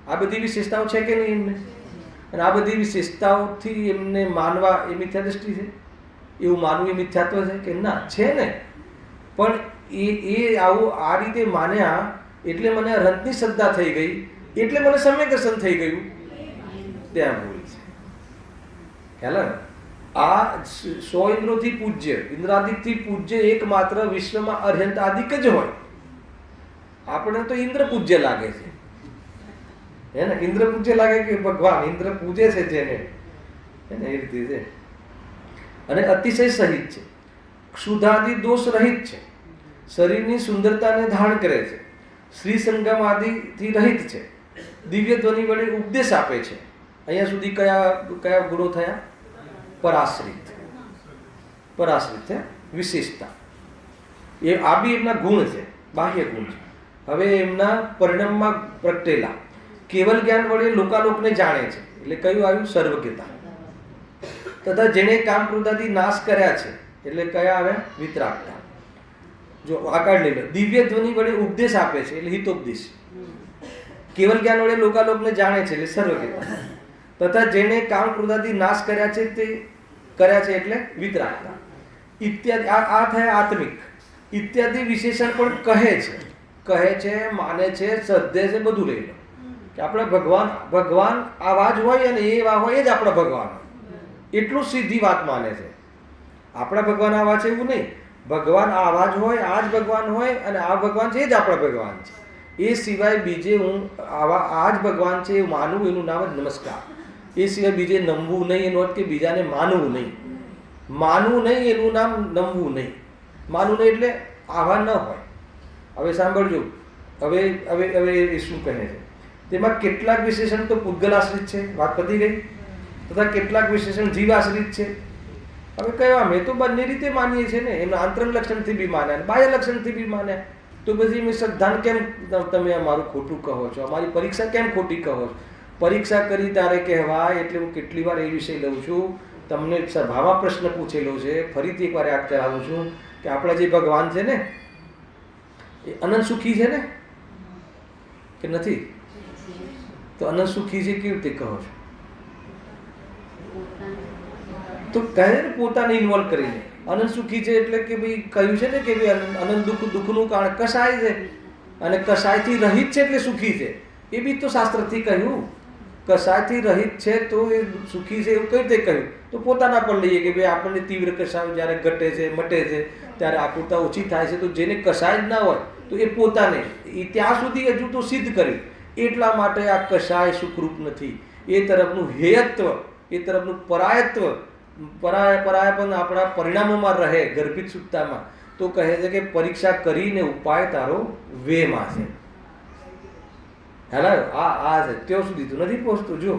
આ બધી વિશેષતાઓ છે કે નહીં એમને? અને આ બધી વિશેષતાઓથી એમને માનવા એ મિથ્યા દ્રષ્ટિ છે? એવું માનવું એ મિથ્યાત્વ છે કે ના? છે ને. પણ એ આવું આ રીતે માન્યા એટલે મને અર્હંતની શ્રદ્ધા થઈ ગઈ, એટલે મને સમ્યક દર્શન થઈ ગયું. ત્યાં ભૂલ છે. ખ્યાલ? આ 100 ઇન્દ્રોથી પૂજ્ય, ઇન્દ્રાદિકથી પૂજ્ય એકમાત્ર વિશ્વમાં અર્હંત આદિક જ હોય. આપણે તો ઇન્દ્ર પૂજ્ય લાગે છે, હે ને? ઇન્દ્ર પૂજ્ય લાગે કે ભગવાન ઇન્દ્ર પૂજે છે જેને, હે ને? એ રીતે છે. અને અતિશય સહિત છે, ક્ષુધાદિ દોષ રહિત છે, શરીરની સુંદરતાને ધારણ કરે છે, શ્રી સંગમ આદિથી રહિત છે, દિવ્ય ધ્વનિ વડે ઉપદેશ આપે છે. અહીંયા સુધી કયા ગુણો થયા? પરાશ્રિત છે, વિશેષતા. એ આ બી એમના ગુણ છે, બાહ્ય ગુણ છે. હવે એમના પરિણામમાં પ્રગટેલા કેવલ જ્ઞાન વડે લોકાલોકને જાણે છે, એટલે કયું આવ્યું? સર્વજ્ઞતા. તથા જેને કામ ક્રોધાદી નાશ કર્યા છે, એટલે કયા આવ્યા? વિતરાગતા. જો આકાર લઈ લો. દિવ્ય ધ્વનિ વડે ઉપદેશ આપે છે, એટલે હિતોપદેશ. કેવલ જ્ઞાન વડે લોકાલોકને જાણે છે, એટલે સર્વજ્ઞતા. તથા જેને કામ ક્રોધાદી નાશ કર્યા છે તે કર્યા છે એટલે વિતરાગતા ઇત્યાદિ. આ થયા આત્મિક. ઇત્યાદિ વિશેષણ પણ કહે છે, માને છે, શ્રદ્ધે છે, બધું લઈ લો કે આપણે ભગવાન આવા જ હોય અને એવા હોય એ જ આપણા ભગવાન. એટલું સીધી વાત માને છે. આપણા ભગવાન આવા છે એવું નહીં. ભગવાન આવા જ હોય, આ જ ભગવાન હોય અને આ ભગવાન છે એ જ આપણા ભગવાન છે. એ સિવાય બીજે હું આ જ ભગવાન છે એવું માનવું, એનું નામ જ નમસ્કાર. એ સિવાય બીજે નમવું નહીં, એનો અર્થ કે બીજાને માનવું નહીં. માનવું નહીં એનું નામ નમવું નહીં. માનવું નહીં એટલે આવા ન હોય. હવે સાંભળજો, હવે હવે હવે એ શું કહે છે, તેમાં કેટલાક વિશેષણ તો પૂતગલ આશ્રિત છે, વાત પતી ગઈ, તથા કેટલાક વિશેષણ જીવ આશ્રિત છે. હવે કહેવા અમે તો બંને રીતે માનીએ છીએ ને, એમના આંતરિક લક્ષણથી બી માન્યા, બાહ્ય લક્ષણથી બી માન્યા. તો પછી મેં શ્રદ્ધાન કેમ તમે અમારું ખોટું કહો છો, અમારી પરીક્ષા કેમ ખોટી કહો છો? પરીક્ષા કરી તારે કહેવાય એટલે હું કેટલી વાર એ વિષય લઉં છું. તમને સભામાં પ્રશ્ન પૂછેલો છે, ફરીથી એકવાર યાદ કરાવું છું કે આપણા જે ભગવાન છે ને એ અનંત સુખી છે ને કે નથી? તો અનંત સુખી છે કેવી રીતે કહો છો? તો કહે ને પોતાને ઇન્વોલ્વ કરીને અનંત સુખી છે એટલે કે ભાઈ કહ્યું છે ને કે ભાઈ અનંત દુઃખનું કારણ કસાય છે અને કસાયથી રહિત છે એટલે સુખી છે. એ બી તો શાસ્ત્રથી કહ્યું. કસાયથી રહિત છે તો એ સુખી છે એવું કઈ રીતે કહ્યું? તો પોતાના પર લઈએ કે ભાઈ આપણને તીવ્ર કસાય જ્યારે ઘટે છે, મટે છે, ત્યારે આકુરતા ઓછી થાય છે. તો જેને કસાય જ ના હોય તો એ પોતાને ત્યાં સુધી હજુ તો સિદ્ધ કર્યું. એટલા માટે આ કસાય સુખરૂપ નથી. એ તરફનું હેયત્વ, એ તરફનું પરાયત્વ, પરાયપન આપણા પરિણામોમાં રહે, ગર્ભિત સુક્તામાં. તો કહે છે કે પરીક્ષા કરીને ઉપાય તારો વેમાં છે. હેલા આ છે ત્યાં સુધી તો નથી પહોંચતું. જો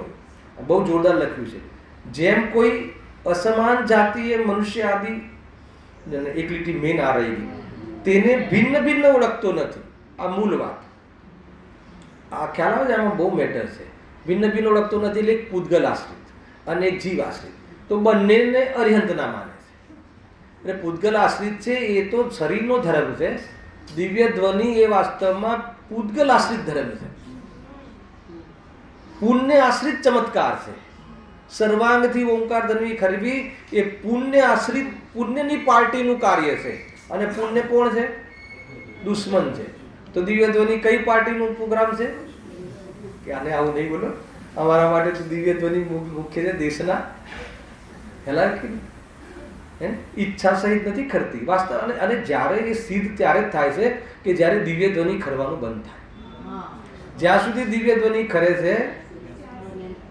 બહુ જોરદાર લખ્યું છે. જેમ કોઈ અસમાન જાતિએ મનુષ્ય આદિ, એક લીટી મેન આ રહી ગઈ, તેને ભિન્ન ભિન્ન ઓળખતો નથી. આ મૂળ વાત. આ ખ્યાલ આવે છે, આમાં બહુ મેટર છે. ભિન્ન ભિન્ન ઓળખતો નથી એટલે એક પૂતગલ આશ્રિત અને એક જીવ આશ્રિત. તો બંનેને અરિહંત ના માને છે. એટલે પૂતગલ આશ્રિત છે એ તો શરીરનો ધર્મ છે. દિવ્ય ધ્વનિ એ વાસ્તવમાં પૂતગલ આશ્રિત ધર્મ છે. પુણ્ય આશ્રિત ચમત્કાર છે. સર્વાંગથી ઓંકાર ધનવી ખરવી એ પુણ્ય આશ્રિત, પુણ્યની પાર્ટીનું કાર્ય છે. અને પુણ્ય કોણ છે? દુશ્મન છે. તો દિવ્ય ધ્વનિ કઈ પાર્ટીનું પ્રોગ્રામ છે? કે આને આવું નહીં બોલો, અમારા માટે તો દિવ્ય ધ્વનિ મુખ્ય છે દેશના. હેલા ઈચ્છા સહિત નથી ખરતી વાસ્તવ. અને જ્યારે એ સિદ્ધ ત્યારે જ થાય છે કે જ્યારે દિવ્ય ધ્વનિ ખરવાનું બંધ થાય. જ્યાં સુધી દિવ્ય ધ્વનિ ખરે છે,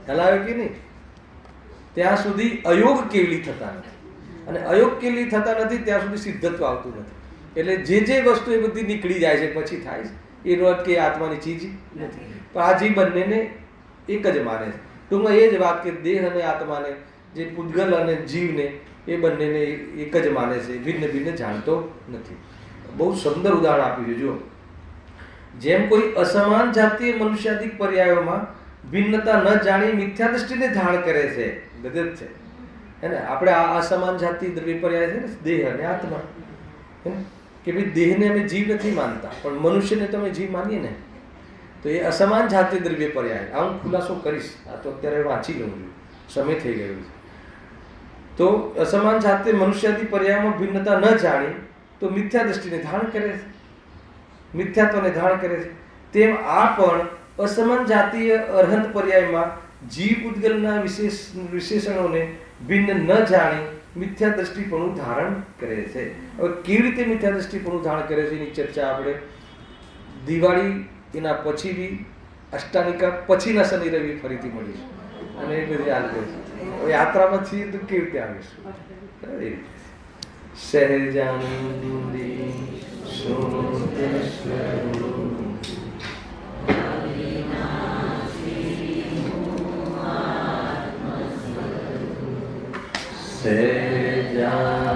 હેલાવે કે નહીં, ત્યાં સુધી અયોગ કેવલી થતા નથી. અને અયોગ કેવલી થતા નથી ત્યાં સુધી સિદ્ધત્વ આવતું નથી. એટલે જે વસ્તુ એ બધી નીકળી જાય છે પછી થાય છે. એનો અર્થ કે આત્માની ચીજ નથી. પણ આ જે બંનેને એક જ માને છે. ટૂંકમાં એ જ વાત કે દેહ અને આત્માને, જે પૂતગલ અને જીવને, એ બંનેને એક જ માને છે, ભિન્ન ભિન્ન જાણતો નથી. બહુ સુંદર ઉદાહરણ આપ્યું છે. જો જેમ કોઈ અસમાન જાતીય મનુષ્યાદિક પર્યાયોમાં ભિન્નતા ન જાણી મિથ્યા દ્રષ્ટિને ધારણ કરે છે. ગજબ છે હે ને? આપણે આ અસમાન જાતિ દ્રવ્ય પર્યાય છે ને, દેહ અને આત્મા, કે ભાઈ દેહને અમે જીવ નથી માનતા પણ મનુષ્યને તમે જીવ માનીએ ને, તો એ અસમાન જાતિ દ્રવ્ય પર્યાય. આ હું ખુલાસો કરીશ, આ તો અત્યારે વાંચી લઉં છું, સમય થઈ ગયો છે. તો અસમાન જાતે મનુષ્યાદિ પર્યાયમાં ભિન્નતા ન જાણી તો મિથ્યા દ્રષ્ટિને ધારણ કરે છે, મિથ્યાત્વને ધારણ કરે છે. તેમ આ પણ અસમાન જાતીય અર્હંત પર્યાયમાં જીવ પૂતગલના વિશેષણોને ભિન્ન ન જાણી મિથ્યા દ્રષ્ટિપણું ધારણ કરે છે. હવે કેવી રીતે મિથ્યા દ્રષ્ટિપણું ધારણ કરે છે એની ચર્ચા આપણે દિવાળી એના પછી બી, અષ્ટાનિકા પછીના શનિ રવિ ફરીથી મળીશું. અને એ બધી યાદ કરીશું. યાત્રામાં છીએ તો કેવી રીતે આવીશું. સહેજાનંદી સહેજાનંદી